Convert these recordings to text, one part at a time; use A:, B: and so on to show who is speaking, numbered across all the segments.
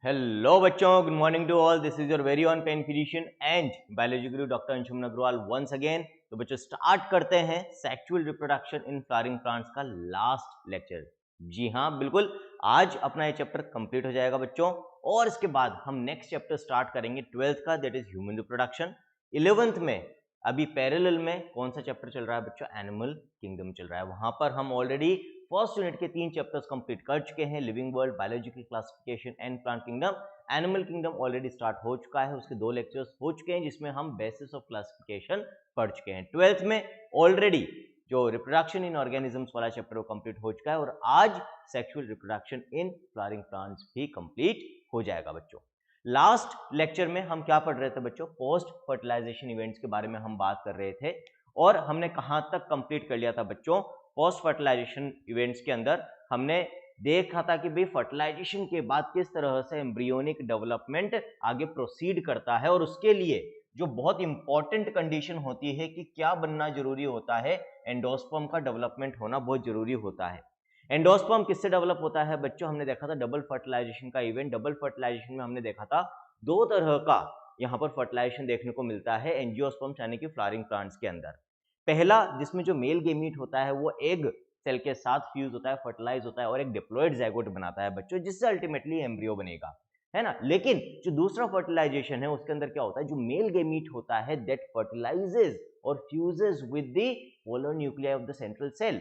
A: Hello बच्चों, good morning to all. This is your very own pen physician and biology guru doctor Anshuman Agrawal once again. तो बच्चों start करते हैं sexual reproduction in flowering plants का last lecture. जी हाँ, बिल्कुल आज अपना ये चैप्टर कंप्लीट हो जाएगा बच्चों, और इसके बाद हम नेक्स्ट चैप्टर स्टार्ट करेंगे 12th का, that is human reproduction. 11th में अभी पैरेलल में कौन सा चैप्टर चल रहा है बच्चों? एनिमल किंगडम चल रहा है। वहां पर हम ऑलरेडी फर्स्ट यूनिट के 3 चैप्टर्स कंप्लीट कर चुके हैं, living world, biological classification and plant kingdom. Animal kingdom already start हो चुका है, उसके 2 लेक्चर्स हो चुके हैं जिसमें हम बेसिस ऑफ क्लासिफिकेशन पढ़ चुके हैं। 12th में ऑलरेडी जो रिप्रोडक्शन इन ऑर्गेनिजम्स वाला चैप्टर वो कंप्लीट हो चुका है, और आज sexual reproduction in flowering plants भी कंप्लीट हो जाएगा बच्चों। लास्ट लेक्चर में हम क्या पढ़ रहे थे बच्चों? पोस्ट फर्टिलाइजेशन इवेंट्स के बारे में हम बात कर रहे थे, और हमने कहां तक कंप्लीट कर लिया था बच्चों? पोस्ट फर्टिलाइजेशन इवेंट्स के अंदर हमने देखा था कि भाई फर्टिलाइजेशन के बाद किस तरह से एम्ब्रियोनिक डेवलपमेंट आगे प्रोसीड करता है, और उसके लिए जो बहुत इंपॉर्टेंट कंडीशन होती है कि क्या बनना जरूरी होता है, एंडोस्पर्म का डेवलपमेंट होना बहुत जरूरी होता है। एंडोस्पर्म किससे डेवलप होता है बच्चों? हमने देखा था डबल फर्टिलाइजेशन का इवेंट। डबल फर्टिलाइजेशन में हमने देखा था 2 तरह का यहाँ पर फर्टिलाइजेशन देखने को मिलता है एंजियोस्पर्म्स यानी कि फ्लावरिंग प्लांट्स के अंदर। पहला, जिसमें जो मेल गेमीट होता है वो एग सेल के साथ फ्यूज होता है, फर्टिलाइज होता है और एक डिप्लॉयड ज़ायगोट बनाता है बच्चों, जिससे अल्टीमेटली एम्ब्रियो बनेगा, है ना। लेकिन जो दूसरा फर्टिलाइजेशन है उसके अंदर क्या होता है? जो मेल गेमीट होता है दैट फर्टिलाइजेज और fuses with the polar nuclei of the central cell.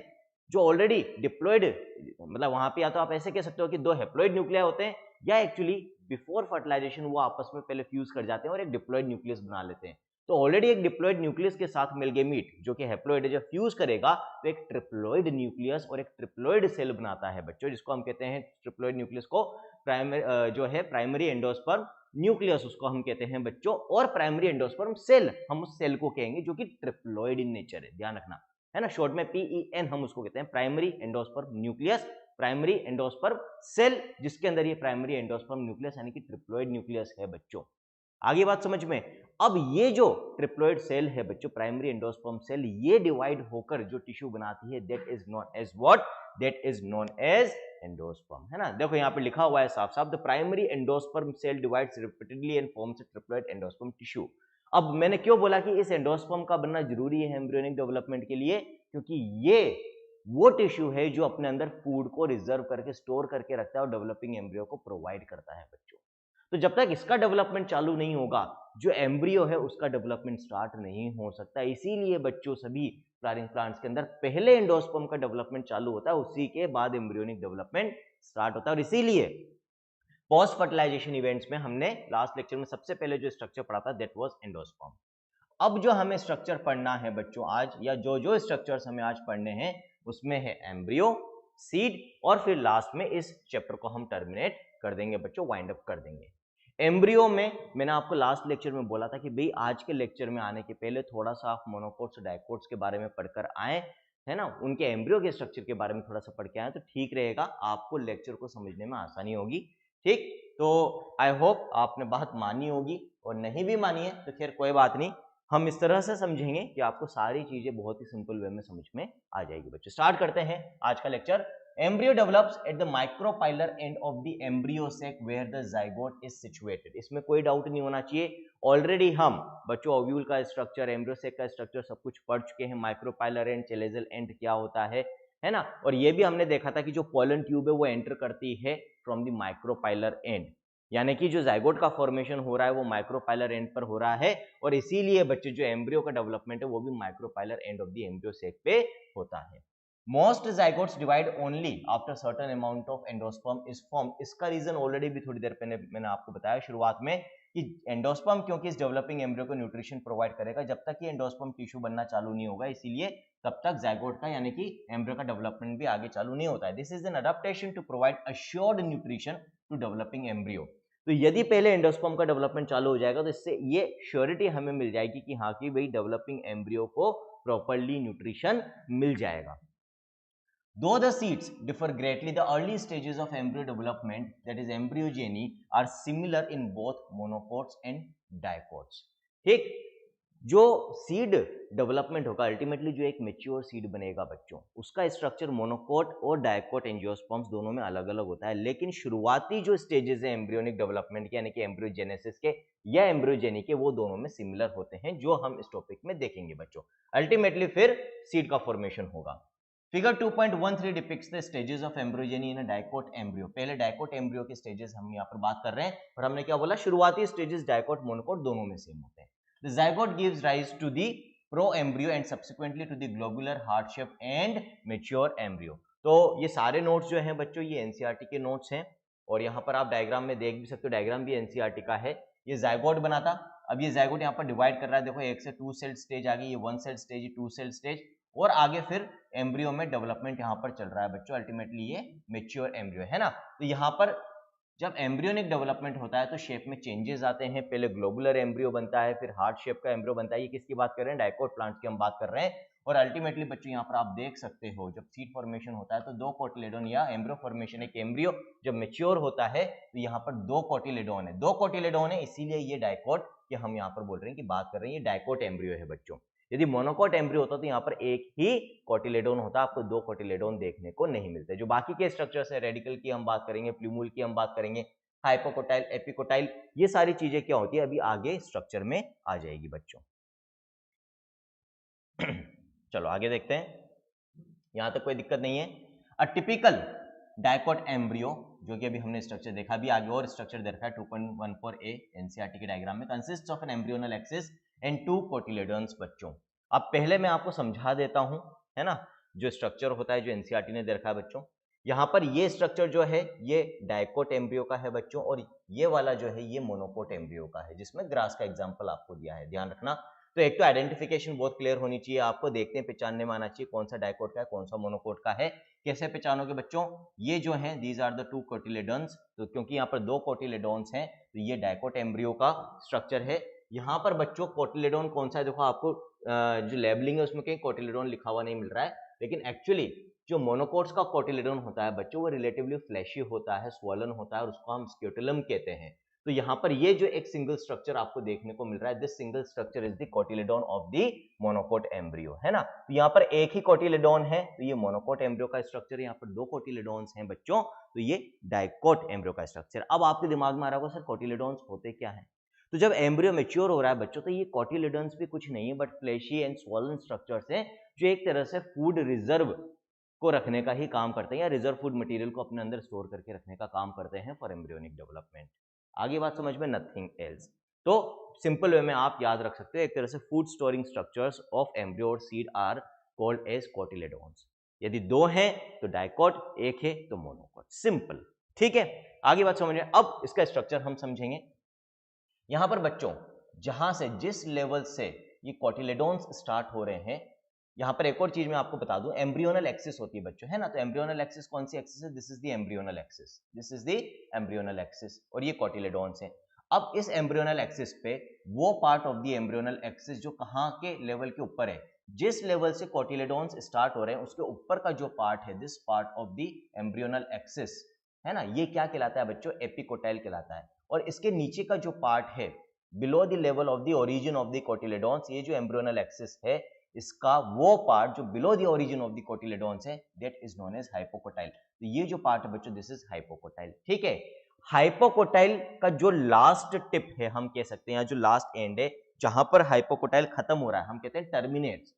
A: जो ऑलरेडी डिप्लॉयड, मतलब वहां पे या तो आप ऐसे कह सकते हो कि 2 हेप्लॉयड न्यूक्लियाई होते हैं, या एक्चुअली बिफोर फर्टिलाइजेशन वो आपस में पहले फ्यूज कर जाते हैं और एक डिप्लॉयड न्यूक्लियस बना लेते हैं। तो ऑलरेडी एक डिप्लॉयड न्यूक्लियस के साथ मेल गेमीट जो कि हेप्लॉयड है, जब फ्यूज करेगा तो एक ट्रिप्लॉयड न्यूक्लियस और एक ट्रिप्लॉयड सेल बनाता है बच्चों, जिसको हम कहते हैं ट्रिप्लॉयड न्यूक्लियस को प्राइमरी जो है प्राइमरी एंडोस्पर्म न्यूक्लियस उसको हम कहते हैं बच्चों, और प्राइमरी एंडोस्पर्म सेल हम उस सेल को कहेंगे जो कि ट्रिप्लॉयड इन नेचर है, ध्यान रखना, है ना। शॉर्ट में PEN हम उसको कहते हैं, primary endosperm nucleus, primary endosperm cell, जिसके अंदर ये प्राइमरी एंडोस्पर्म न्यूक्लियस यानी कि ट्रिप्लॉयड न्यूक्लियस है बच्चों। आगे बात समझ में। अब ये जो ट्रिप्लॉयड सेल है बच्चों, प्राइमरी एंडोस्पर्म सेल, ये डिवाइड होकर जो टिश्यू बनाती है that is known as what? That is known as endosperm, है ना। देखो यहाँ पे लिखा हुआ है साफ साफ, the primary endosperm cell divides repeatedly and forms a triploid endosperm tissue. अब मैंने क्यों बोला कि इस एंडोस्पर्म का बनना जरूरी है एम्ब्रियोनिक डेवलपमेंट के लिए? क्योंकि ये वो टिश्यू है जो अपने अंदर फूड को रिजर्व करके स्टोर करके रखता है और डेवलपिंग एम्ब्रियो को प्रोवाइड करता है बच्चों। तो जब तक इसका डेवलपमेंट चालू नहीं होगा, जो एम्ब्रियो है उसका डेवलपमेंट स्टार्ट नहीं हो सकता। इसीलिए बच्चों सभी फ्लावरिंग प्लांट्स के अंदर पहले एंडोस्पर्म का डेवलपमेंट चालू होता है, उसी के बाद एम्ब्रियोनिक डेवलपमेंट स्टार्ट होता है। और इसीलिए पोस्ट फर्टिलाइजेशन इवेंट्स में हमने लास्ट लेक्चर में सबसे पहले जो स्ट्रक्चर पढ़ा था दैट वाज एंडोस्पर्म। अब जो हमें स्ट्रक्चर पढ़ना है बच्चों आज, या जो स्ट्रक्चर्स हमें आज पढ़ने हैं, उसमें है एम्ब्रियो, सीड, और फिर लास्ट में इस चैप्टर को हम टर्मिनेट कर देंगे बच्चों, वाइंड अप कर देंगे। एम्ब्रियो में मैंने आपको लास्ट लेक्चर में बोला था कि भाई आज के लेक्चर में आने के पहले थोड़ा सा आप मोनोकोट्स डाइकोट्स के बारे में पढ़कर आए, है ना, उनके एम्ब्रियो के स्ट्रक्चर के बारे में थोड़ा सा पढ़ के आए तो ठीक रहेगा, आपको लेक्चर को समझने में आसानी होगी। ठीक, तो आई होप आपने बात मानी होगी, और नहीं भी मानी है तो खैर कोई बात नहीं, हम इस तरह से समझेंगे कि आपको सारी चीजें बहुत ही सिंपल वे में समझ में आ जाएगी बच्चों। स्टार्ट करते हैं आज का lecture. Embryo develops at the micropylar end of the embryo sac where the zygote is situated. इसमें कोई डाउट नहीं होना चाहिए, ऑलरेडी हम बच्चों ओव्यूल का स्ट्रक्चर, एम्ब्रियो सेक का स्ट्रक्चर सब कुछ पढ़ चुके हैं। माइक्रोपाइलर एंड चेलेजल एंड क्या होता है ना। और ये भी हमने देखा था कि जो पोलन ट्यूब है वो एंटर करती है फ्रॉम द माइक्रोपाइलर एंड, यानी कि जो जाइगोट का फॉर्मेशन हो रहा है वो माइक्रोपाइलर एंड पर हो रहा है, और इसीलिए बच्चे जो एम्ब्रियो का डेवलपमेंट है वो भी micropylar end of the embryo सेक पे होता है। Most zygotes divide only after certain amount of endosperm is form. इसका रीजन ऑलरेडी भी थोड़ी देर पहले मैंने आपको बताया शुरुआत में कि एंडोस्पर्म क्योंकि इस डेवलपिंग एम्ब्रियो को न्यूट्रिशन प्रोवाइड करेगा, जब तक ये एंडोस्पर्म टिश्यू बनना चालू नहीं होगा, इसीलिए तब तक जाइगोट का यानी कि एम्ब्रियो का डेवलपमेंट भी आगे चालू नहीं होता है। This is an adaptation to provide assured nutrition to developing embryo. तो यदि पहले एंडोस्पर्म का डेवलपमेंट चालू हो जाएगा तो इससे ये श्योरिटी हमें मिल जाएगी कि हाँ कि भाई डेवलपिंग एम्ब्रियो को प्रॉपर्ली न्यूट्रिशन मिल जाएगा। Though the seeds differ greatly, the early stages of embryo development, that is embryogeny, are similar in both monocots and dicots. ठीक, जो सीड डेवलपमेंट होगा अल्टीमेटली जो एक मेच्योर सीड बनेगा बच्चों, उसका स्ट्रक्चर मोनोकोट और डायकोट एंजियोस्पर्म्स दोनों में अलग अलग होता है, लेकिन शुरुआती जो स्टेजेस है एम्ब्रियोनिक डेवलपमेंट के यानी कि एम्ब्रियोजेनेसिस के या एम्ब्रियोजेनी के, वो दोनों में सिमिलर होते हैं, जो हम इस टॉपिक में देखेंगे बच्चों। अल्टीमेटली फिर सीड का फॉर्मेशन होगा। Figure 2.13 depicts the stages of embryogeny in a dicot embryo. पहले डायकोट एम्ब्रियो के स्टेजेस हम यहाँ पर बात कर रहे हैं, और हमने क्या बोला, शुरुआती स्टेजेस डायकोट मोनोकोट दोनों में सेम होते हैं। The zygote gives rise to the pro-embryo and subsequently to the globular heart-shaped and mature embryo। तो ये सारे नोट्स जो हैं बच्चों, ये एनसीईआरटी के नोट्स हैं, और यहाँ पर आप डायग्राम में देख भी सकते हो, डायग्राम भी एनसीईआरटी का है। ये जायगोट बना था, अब ये जायगोट यहाँ पर डिवाइड कर रहा है, देखो एक से 2 सेल स्टेज आ गई, ये 1 सेल स्टेज, 2 सेल स्टेज, और आगे फिर एम्ब्रियो में डेवलपमेंट यहाँ पर चल रहा है बच्चों। अल्टीमेटली ये मेच्योर एम्ब्रियो है ना। तो यहाँ पर जब एम्ब्रियोनिक डेवलपमेंट होता है तो शेप में चेंजेस आते हैं, पहले ग्लोबुलर एम्ब्रियो बनता है, फिर हार्ट शेप का एम्ब्रियो बनता है। ये किसकी बात कर रहे हैं, डायकोट प्लांट्स की हम बात कर रहे हैं। और अल्टीमेटली बच्चों यहाँ पर आप देख सकते हो, जब सीड फॉर्मेशन होता है तो 2 कोटिलेडोन या एम्ब्रियो फॉर्मेशन, एक एम्ब्रियो जब मेच्योर होता है तो यहाँ पर 2 कोटिलेडोन है, 2 कोटिलेडोन है, इसीलिए ये डायकोट कि हम यहाँ पर बोल रहे हैं कि बात कर रहे हैं ये डायकोट एम्ब्रियो है बच्चों। यदि मोनोकोट एम्ब्रियो होता तो यहाँ पर एक ही कोटिलेडोन होता, आपको 2 कोटिलेडोन देखने को नहीं मिलते। जो बाकी के स्ट्रक्चर्स है, रेडिकल की हम बात करेंगे, प्लूमूल की हम बात करेंगे, हाइपोकोटाइल, एपिकोटाइल, ये सारी चीजें क्या होती है अभी आगे स्ट्रक्चर में आ जाएगी बच्चों। चलो आगे देखते हैं, यहां तक कोई दिक्कत नहीं है। अ टिपिकल डायकोट एम्ब्रियो, जो कि अभी हमने स्ट्रक्चर देखा, भी आगे और स्ट्रक्चर देखा है 2.14a एनसीईआरटी के डायग्राम में, consist of an embryonal axis and 2 cotyledons बच्चों। अब पहले मैं आपको समझा देता हूं, है ना, जो स्ट्रक्चर होता है जो एनसीईआरटी ने देखा है बच्चों। यहाँ पर ये स्ट्रक्चर जो है ये डायकोट एम्ब्रियो का है बच्चों, और ये वाला जो है ये मोनोकोट एम्ब्रियो का है, जिसमें ग्रास का एग्जांपल आपको दिया है, ध्यान रखना। तो एक तो आइडेंटिफिकेशन बहुत क्लियर होनी चाहिए, आपको देखने पहचानने में आना चाहिए कौन सा डायकोट का है कौन सा मोनोकोट का है। कैसे पहचानोगे बच्चों, ये जो है दीज आर द 2 कोटिलेडोन्स, तो क्योंकि यहाँ पर 2 कोटिलेडोन्स हैं तो ये डायकोट एम्ब्रियो का स्ट्रक्चर है। यहाँ पर बच्चों कोटिलेडोन कौन सा है, देखो आपको जो लेबलिंग है उसमें कहीं कोटिलेडोन लिखा हुआ नहीं मिल रहा है, लेकिन एक्चुअली जो मोनोकोट्स का कोटिलेडोन होता है बच्चों वो रिलेटिवली फ्लैशी होता है, स्वॉलन होता है, और उसको हम स्क्यूटुलम कहते हैं। तो यहाँ पर ये जो एक सिंगल स्ट्रक्चर आपको देखने को मिल रहा है, this single structure is the cotyledon of the monocot embryo, है ना। तो यहाँ पर एक ही कोटिलेडोन है, तो ये मोनोकोट एम्ब्रियो का स्ट्रक्चर, यहाँ पर 2 कोटिलेडोन्स हैं बच्चों, तो ये डायकोट एम्ब्रियो का स्ट्रक्चर। अब आपके दिमाग में आ रहा होगा सर कोटिलेडोन्स होते क्या है। तो जब एम्ब्रियो मेच्योर हो रहा है बच्चों, तो ये कोटिलेडोन्स भी कुछ नहीं है but flashy and swollen structures हैं, जो एक तरह से फूड रिजर्व को रखने का ही काम करते हैं, या रिजर्व फूड मटेरियल को अपने अंदर स्टोर करके रखने का काम करते हैं फॉर एम्ब्रियोनिक डेवलपमेंट। आगे बात समझ में, नथिंग एल्स। तो सिंपल वे में आप याद रख सकते हो, एक तरह से food storing structures of embryo और सीड आर कॉल्ड एज कोटिलेडोन्स। यदि 2 हैं तो डायकोट, एक है तो मोनोकोट, सिंपल, ठीक है। आगे बात समझ में, अब इसका स्ट्रक्चर हम समझेंगे। यहां पर बच्चों जहां से जिस लेवल से ये कोटिलेडोन्स स्टार्ट हो रहे हैं, यहाँ पर एक और चीज मैं आपको बता दूं, एम्ब्रियोनल एक्सिस होती है बच्चों, है ना। तो एम्ब्रियोनल एक्सिस कौन सी एक्सिस है, this is the embryonal axis, this is the embryonal axis, और ये कोटिलेडोन्स है। अब इस एम्ब्रियोनल एक्सिस पे वो part of the embryonal axis जो कहाँ के लेवल के ऊपर है, जिस लेवल से कोटिलेडोन्स स्टार्ट हो रहे हैं उसके ऊपर का जो पार्ट है, this part of the embryonal axis, है ना, ये क्या कहलाता है बच्चों, एपिकोटाइल कहलाता है। और इसके नीचे का जो पार्ट है below the level of the origin of the cotyledons, ये जो एम्ब्रियोनल एक्सिस है इसका वो पार्ट जो below the origin of the cotyledons है, that is known as hypocotyl. तो ये जो पार्ट है बच्चों, दिस इज हाइपोकोटाइल, ठीक है। हाइपोकोटाइल का जो लास्ट टिप है, हम कह सकते हैं जो लास्ट एंड है, जहां पर हाइपोकोटाइल खत्म हो रहा है, हम कहते हैं terminates.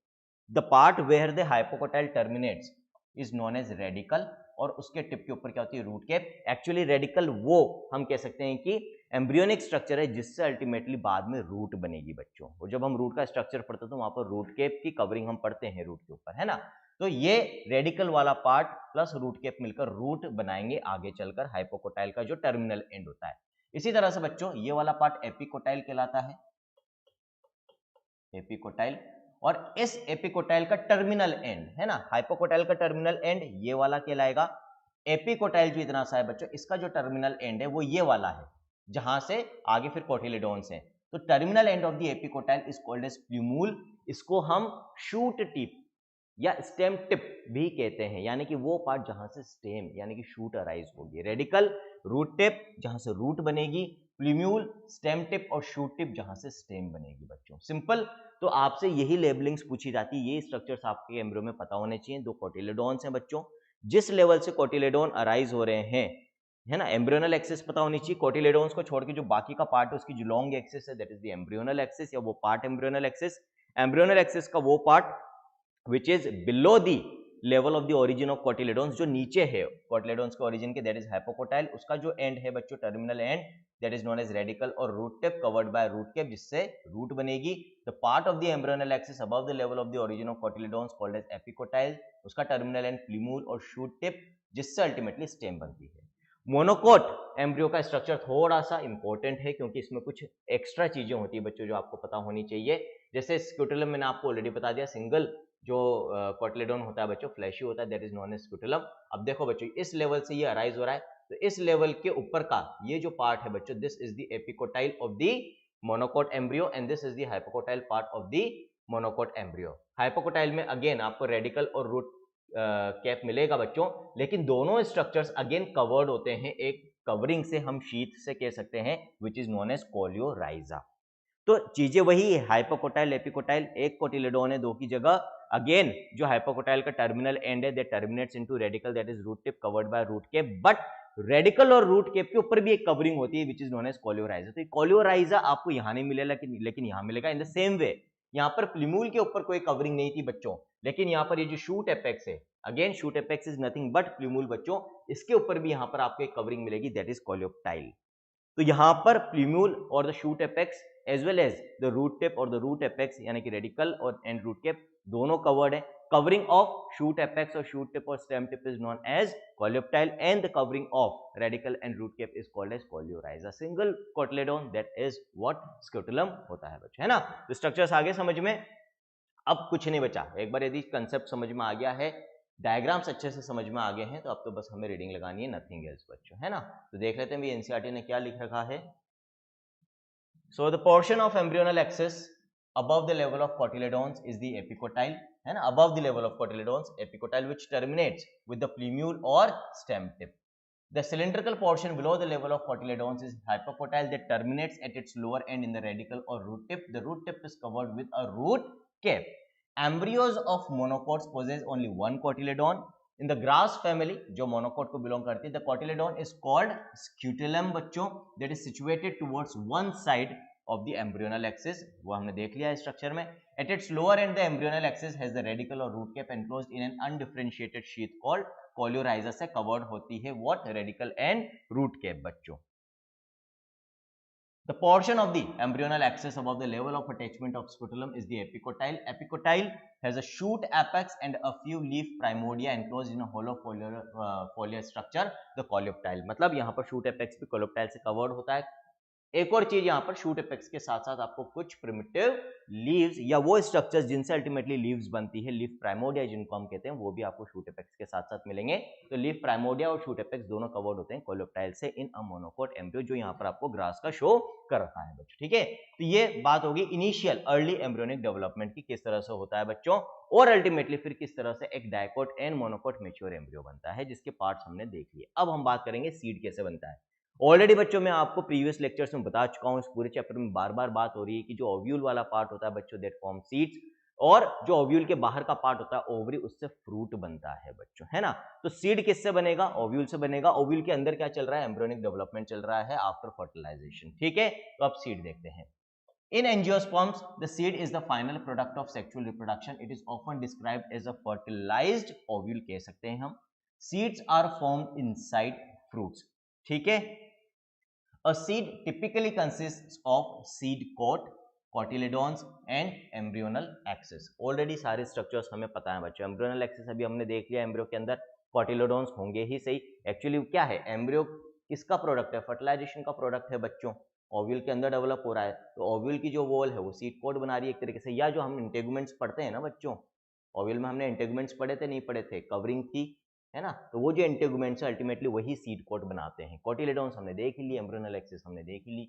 A: The part where the hypocotyl terminates is known as radicle, और उसके टिप के ऊपर क्या होती है, रूट कैप। एक्चुअली रेडिकल वो हम कह सकते हैं कि एम्ब्रियोनिक स्ट्रक्चर है जिससे अल्टीमेटली बाद में रूट बनेगी बच्चों। और जब हम रूट का स्ट्रक्चर पढ़ते हैं तो वहां पर रूट केप की कवरिंग हम पढ़ते हैं रूट के ऊपर, है ना। तो ये रेडिकल वाला पार्ट प्लस रूट केप मिलकर रूट बनाएंगे आगे चलकर हाइपोकोटाइल का जो टर्मिनल एंड होता है। इसी तरह से बच्चों ये वाला पार्ट एपिकोटाइल कहलाता है, एपिकोटाइल। और इस एपिकोटाइल का टर्मिनल एंड, है ना, हाइपोकोटाइल का टर्मिनल एंड ये वाला कहलाएगा। एपिकोटाइल जो इतना सा है बच्चों, इसका जो टर्मिनल एंड है वो ये वाला है, जहां से आगे फिर कोटिलेडोन्स हैं। तो terminal end of the epicotyl is called as plumule. इसको हम शूट टिप या स्टेम टिप भी कहते हैं, यानी कि वो पार्ट जहां से स्टेम यानी कि शूट अराइज होगी। रेडिकल, रूट टिप जहां से रूट बनेगी, प्लीम्यूल, स्टेम टिप और शूट टिप जहां से स्टेम बनेगी बच्चों, सिंपल। तो आपसे यही लेबलिंग्स पूछी जाती है, ये स्ट्रक्चर्स आपके एम्ब्रियो में पता होने चाहिए। दो कोटिलेडोन्स हैं बच्चों, जिस लेवल से कोटिलेडोन अराइज हो रहे हैं, है ना, एम्ब्रियोनल एक्सिस पता होनी चाहिए। कोटिलेडोन्स को छोड़ के जो बाकी का पार्ट है उसकी जो लॉन्ग एक्सिस है that is the embryonal axis, या वो part embryonal axis. Embryonal axis का वो part which is below the level of the origin of cotyledons, जो नीचे है कोटिलेडोन्स के ओरिजिन के, दैट इज हाइपोकोटाइल। उसका जो एंड है बच्चों, terminal end, that is known as radicle और root tip covered by root cap, जिससे रूट बनेगी। The part of the embryonal axis above the level of the origin of cotyledons called as epicotyl, उसका terminal end plumule और shoot tip, जिससे ultimately stem बनती है। Monocot embryo का structure थोड़ा सा इंपॉर्टेंट है, क्योंकि इसमें कुछ एक्स्ट्रा चीजें होती है बच्चों जो आपको पता होनी चाहिए। जैसे स्क्यूटुलम मैंने आपको ऑलरेडी बता दिया, सिंगल जो कोटिलेडोन होता है बच्चों, फ्लैशी होता है, दैट इज नोन एज स्क्यूटुलम। अब देखो बच्चों, इस लेवल से ये अराइज हो रहा है, तो इस लेवल के ऊपर का ये जो पार्ट है बच्चों, this is the epicotyl of the monocot embryo and this is the hypocotyl part of the monocot embryo. Hypocotyl में अगेन आपको रेडिकल और रूट कैप मिलेगा बच्चों, लेकिन दोनों स्ट्रक्चर्स अगेन कवर्ड होते हैं एक कवरिंग से, हम शीथ से कह सकते हैं, which is known as coleorhiza. तो चीजें वही है, हाइपोकोटाइल एपिकोटाइल, एक कोटिलेडोन है दो की जगह। अगेन जो हाइपोकोटाइल का टर्मिनल एंड है that terminates into radicle, that is root tip covered by root cap, but radicle और रूट कैप के ऊपर भी एक कवरिंग होती है which is known as coleorhiza. तो कोलियोराइजा आपको यहां नहीं मिलेगा, लेकिन यहां मिलेगा इन द सेम वे। यहां पर प्लीमूल के ऊपर कोई कवरिंग नहीं थी बच्चों, लेकिन यहां पर ये जो शूट एपेक्स है, again shoot apex is nothing but plumule बच्चों, इसके ऊपर भी यहां पर आपको एक कवरिंग मिलेगी, दैट इज कोलियोप्टाइल। तो यहां पर प्लीम्यूल और the shoot apex as well as the root tip और द रूट एपेक्स यानी कि रेडिकल और एंड रूट कैप दोनों कवर्ड है। कवरिंग ऑफ शूट एपेक्स और शूट टिप और stem tip is known as coleoptile and the covering of radicle and root cap is called as coleorhiza. Single cotyledon that is what scutellum होता है बच्चों, है ना। तो structures आगे समझ में, अब कुछ नहीं बचा। एक बार यदि कंसेप्ट समझ में आ गया है, डायग्राम्स अच्छे से समझ में आ गए हैं, तो अब तो बस हमें रीडिंग लगानी है, नथिंग एल्स बच्चों, है ना। तो देख लेते हैं भी एनसीईआरटी ने क्या लिख रखा है। So the portion of embryonal axis above the level of cotyledons is the epicotyle, है ना, above the level of cotyledons, epicotyle, which terminates with the plumule or stem tip. The cylindrical portion below the level of cotyledons is hypocotyle that terminates at its lower end in the radical or root tip. The root tip is covered with a root cap. Embryos of monocots possess only one cotyledon. In the grass family, जो monocot को belong करती है, the cotyledon is called scutellum बच्चों, that is situated towards one side of the embryonal axis. वो हमने देख लिया है स्ट्रक्चर में. At its lower end, the embryonal axis has the radical or root cap enclosed in an undifferentiated sheath called coleorhiza से covered होती है what, radicle and root cap बच्चों. The portion of the embryonal axis above the level of attachment of scutellum is the epicotyle. Epicotyle has a shoot apex and a few leaf primordia enclosed in a hollow foliar structure, the coleoptile. मतलब यहाँ पर shoot apex भी coleoptile से covered होता है. एक और चीज यहाँ पर शूट एपेक्स के साथ साथ आपको कुछ प्रिमिटिव लीव्स या वो स्ट्रक्चर्स जिनसे अल्टीमेटली लीव्स बनती है, लीफ प्राइमोडिया जिनको हम कहते हैं, वो भी आपको शूट एपेक्स के साथ साथ मिलेंगे. तो लीफ प्राइमोडिया और शूट एपेक्स दोनों कवर्ड होते हैं कोलियोप्टाइल से इन अ मोनोकोट एम्ब्रियो, जो यहाँ पर आपको ग्रास का शो कर रखा है बच्चों. ठीक है, तो ये बात होगी इनिशियल अर्ली एम्ब्रियोनिक डेवलपमेंट की, किस तरह से होता है बच्चों, और अल्टीमेटली फिर किस तरह से एक dicot and monocot mature embryo बनता है, जिसके पार्ट्स हमने देख लिए. अब हम बात करेंगे सीड कैसे बनता है. ऑलरेडी बच्चों मैं आपको प्रीवियस लेक्चर्स में बता चुका हूं, इस पूरे चैप्टर में बार बार बात हो रही है कि जो ओव्यूल वाला पार्ट होता है बच्चों, दैट फॉर्म सीड्स, और जो ओव्यूल के बाहर का पार्ट होता है ओवरी, उससे फ्रूट बनता है बच्चों, है ना. तो सीड किससे बनेगा, ओव्यूल से बनेगा. ओव्यूल के अंदर क्या चल रहा है, एम्ब्रियोनिक डेवलपमेंट चल रहा है आफ्टर फर्टिलाइजेशन. ठीक है, तो अब सीड देखते हैं. In angiosperms, the seed is the final product of sexual reproduction. It is often described as a fertilized ovule कह सकते हैं हम. Seeds are formed inside fruits. ठीक है. A seed typically consists of seed coat, cotyledons and embryonal axis. Already सारे structures हमें पता है बच्चों. Embryonal axis अभी हमने देख लिया, एम्ब्रियो के अंदर cotyledons होंगे ही सही. एक्चुअली क्या है, एम्ब्रियो किसका प्रोडक्ट है, फर्टिलाइजेशन का प्रोडक्ट है बच्चों. ओव्यूल के अंदर डेवलप हो रहा है, तो ओव्यूल की जो वॉल है वो सीड कोट बना रही है एक तरीके से. या जो हम इंटेगुमेंट्स पढ़ते हैं ना बच्चों, ओव्यूल में हमने इंटेगुमेंट्स पढ़े थे, नहीं पढ़े थे, कवरिंग थी, है ना. तो वो जो इंटेगुमेंट्स है अल्टीमेटली वही सीड कोट बनाते हैं. कोटिलेडोन्स हमने देख ली, एम्ब्रियोनल एक्सिस हमने देख ली.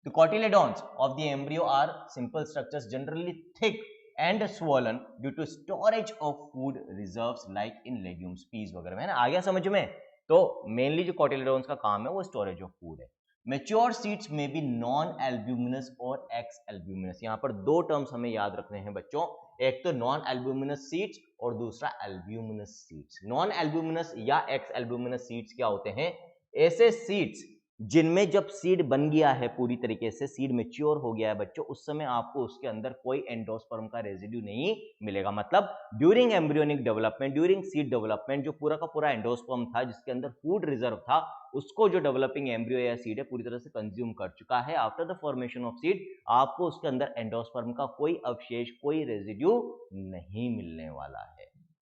A: तो cotyledons of the embryo are simple structures generally thick and swollen due to storage of food reserves like in legumes, peas वगैरह में, है ना. आ गया समझ में. तो मेनली जो कोटिलेडोन्स का काम है वो स्टोरेज ऑफ फूड है. मेच्योर सीड्स में बी नॉन एल्ब्यूमिनस और एक्स एल्ब्यूमिनस। यहां पर दो टर्म्स हमें याद रखने हैं बच्चों, एक तो नॉन एल्ब्यूमिनस सीड्स और दूसरा एल्ब्यूमिनस सीड्स। नॉन एल्ब्यूमिनस या एक्स एल्ब्यूमिनस सीड्स क्या होते हैं? ऐसे सीड्स जिनमें जब सीड बन गया है, पूरी तरीके से सीड मैच्योर हो गया है बच्चों, उस समय आपको उसके अंदर कोई एंडोस्पर्म का रेजिड्यू नहीं मिलेगा। मतलब during embryonic development, during seed development, जो पूरा का पूरा एंडोस्पर्म था जिसके अंदर फूड रिजर्व था, उसको जो डेवलपिंग एम्ब्रियो या सीड है पूरी तरह से कंज्यूम कर चुका है। After the formation of seed आपको उसके अंदर एंडोस्पर्म का कोई अवशेष, कोई रेजिड्यू नहीं मिलने वाला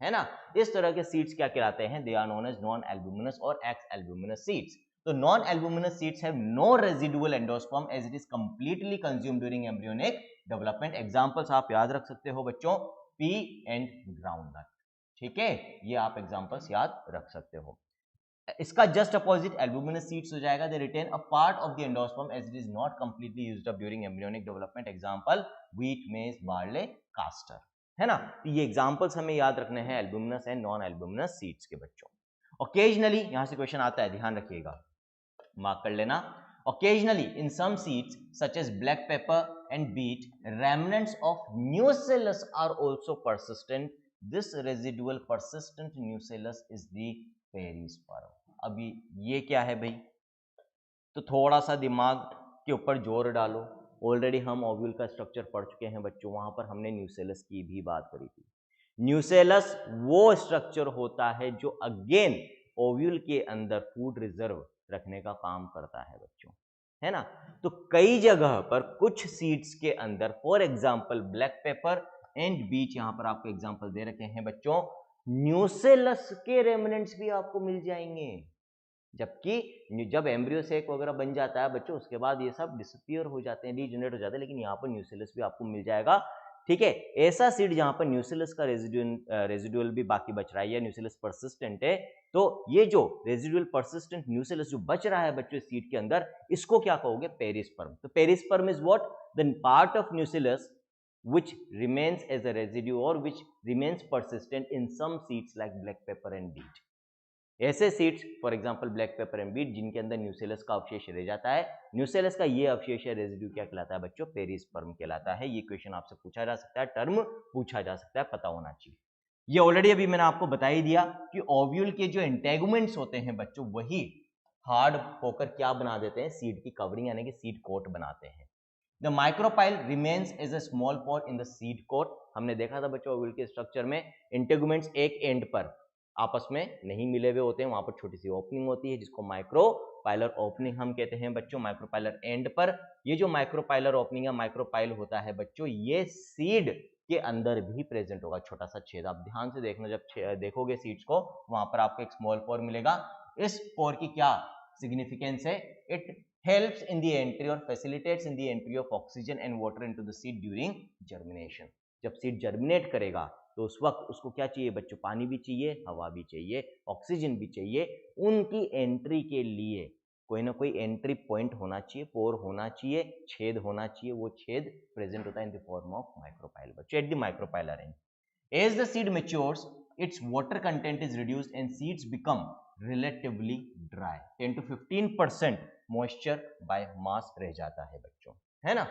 A: है ना। इस तरह के सीड्स क्या कहलाते हैं? They are known as non albuminous और एक्स एल्ब्यूमिनस सीड्स। तो non albuminous seeds have no residual endosperm as it is completely consumed during embryonic development. Examples आप याद रख सकते हो बच्चों, पी एंड ग्राउंडनट। ठीक है, ये आप एग्जांपल्स याद रख सकते हो। इसका जस्ट अपोजिट एल्ब्यूमिनस सीड्स हो जाएगा। They retain a part of the endosperm as it is not completely used up during embryonic development. Example wheat, maize, barley, castor, है ना। तो ये एग्जांपल्स हमें याद रखने हैं albuminous and non albuminous seeds के बच्चों। ओकेजनली यहां से क्वेश्चन आता है, ध्यान रखिएगा, मार्क कर लेना। Occasionally in some seeds such as black pepper and beet, remnants of nucellus are also persistent. This residual persistent nucellus is the perisperm. अभी ये क्या है भाई? तो थोड़ा सा दिमाग के ऊपर जोर डालो। ऑलरेडी हम ओव्यूल का स्ट्रक्चर पढ़ चुके हैं बच्चों, वहां पर हमने न्यूसेलस की भी बात करी थी। न्यूसेलस वो स्ट्रक्चर होता है जो अगेन ओव्यूल के अंदर फूड रिजर्व रखने का काम करता है बच्चों, है ना। तो कई जगह पर कुछ सीड्स के अंदर, for example black pepper and beet, यहां पर आपको एग्जांपल दे रखे हैं बच्चों, न्यूसेलस के रेमिनेंट्स भी आपको मिल जाएंगे। जबकि जब एम्ब्रियो सेक वगैरह बन जाता है बच्चों, उसके बाद ये सब डिसअपियर हो जाते हैं, डीजेनरेट हो जाते हैं, लेकिन यहाँ पर न्यूसेलस भी आपको मिल जाएगा। ठीक है, ऐसा सीड जहां पर न्यूसेलस का रेजिडुअल भी बाकी बच रहा है या न्यूसेलस परसिस्टेंट है, तो ये जो रेजिडुअल परसिस्टेंट न्यूसेलस जो बच रहा है बच्चों सीड के अंदर, इसको क्या कहोगे? पेरिस्पर्म। तो perisperm is what? The part of nucellus which remains as a residue or which remains persistent in some seeds like black pepper and beet. ऐसे seeds for example black pepper and beet जिनके अंदर nucellus का अवशेष रह जाता है, nucellus का ये अवशेष है रेजिड्यू, क्या कहलाता है बच्चों? पेरिस्पर्म कहलाता है। ये क्वेश्चन आपसे पूछा जा सकता है, टर्म पूछा जा सकता है, पता होना चाहिए। ये ऑलरेडी अभी मैंने आपको बता ही दिया कि ओव्यूल के जो इंटेगुमेंट्स होते हैं बच्चों, वही हार्ड होकर क्या बना देते हैं? सीड की कवरिंग यानी कि सीड कोट बनाते हैं। The micropyle remains as a small pore in the seed coat. हमने देखा था बच्चों ओव्यूल के स्ट्रक्चर में इंटेगुमेंट्स एक एंड पर आपस में नहीं मिले हुए होते हैं, वहां पर छोटी सी ओपनिंग होती है जिसको माइक्रोपाइलर ओपनिंग हम कहते हैं बच्चों। माइक्रोपाइलर एंड पर ये जो माइक्रोपाइलर ओपनिंग या माइक्रोपाइल होता है बच्चों, ये सीड के अंदर भी प्रेजेंट होगा, छोटा सा छेद। आप ध्यान से देखना, जब देखोगे सीड्स को, वहां पर आपको एक स्मॉल पोर मिलेगा। इस पोर की क्या सिग्निफिकेंस है? It helps in the entry or facilitates in the entry of oxygen and water into the seed during germination. जब सीड जर्मिनेट करेगा तो उस वक्त उसको क्या चाहिए बच्चों? पानी भी चाहिए, हवा भी चाहिए, ऑक्सीजन भी चाहिए। उनकी एंट्री के लिए कोई ना कोई एंट्री पॉइंट होना चाहिए, पोर होना चाहिए, छेद होना चाहिए। वो छेद प्रेजेंट होता है in the form of micropyle बच्चों, at the micropylar end. As the seed matures, its water content is reduced and seeds become relatively dry. 10 to 15% moisture by mass रह जाता है बच्चों, है ना।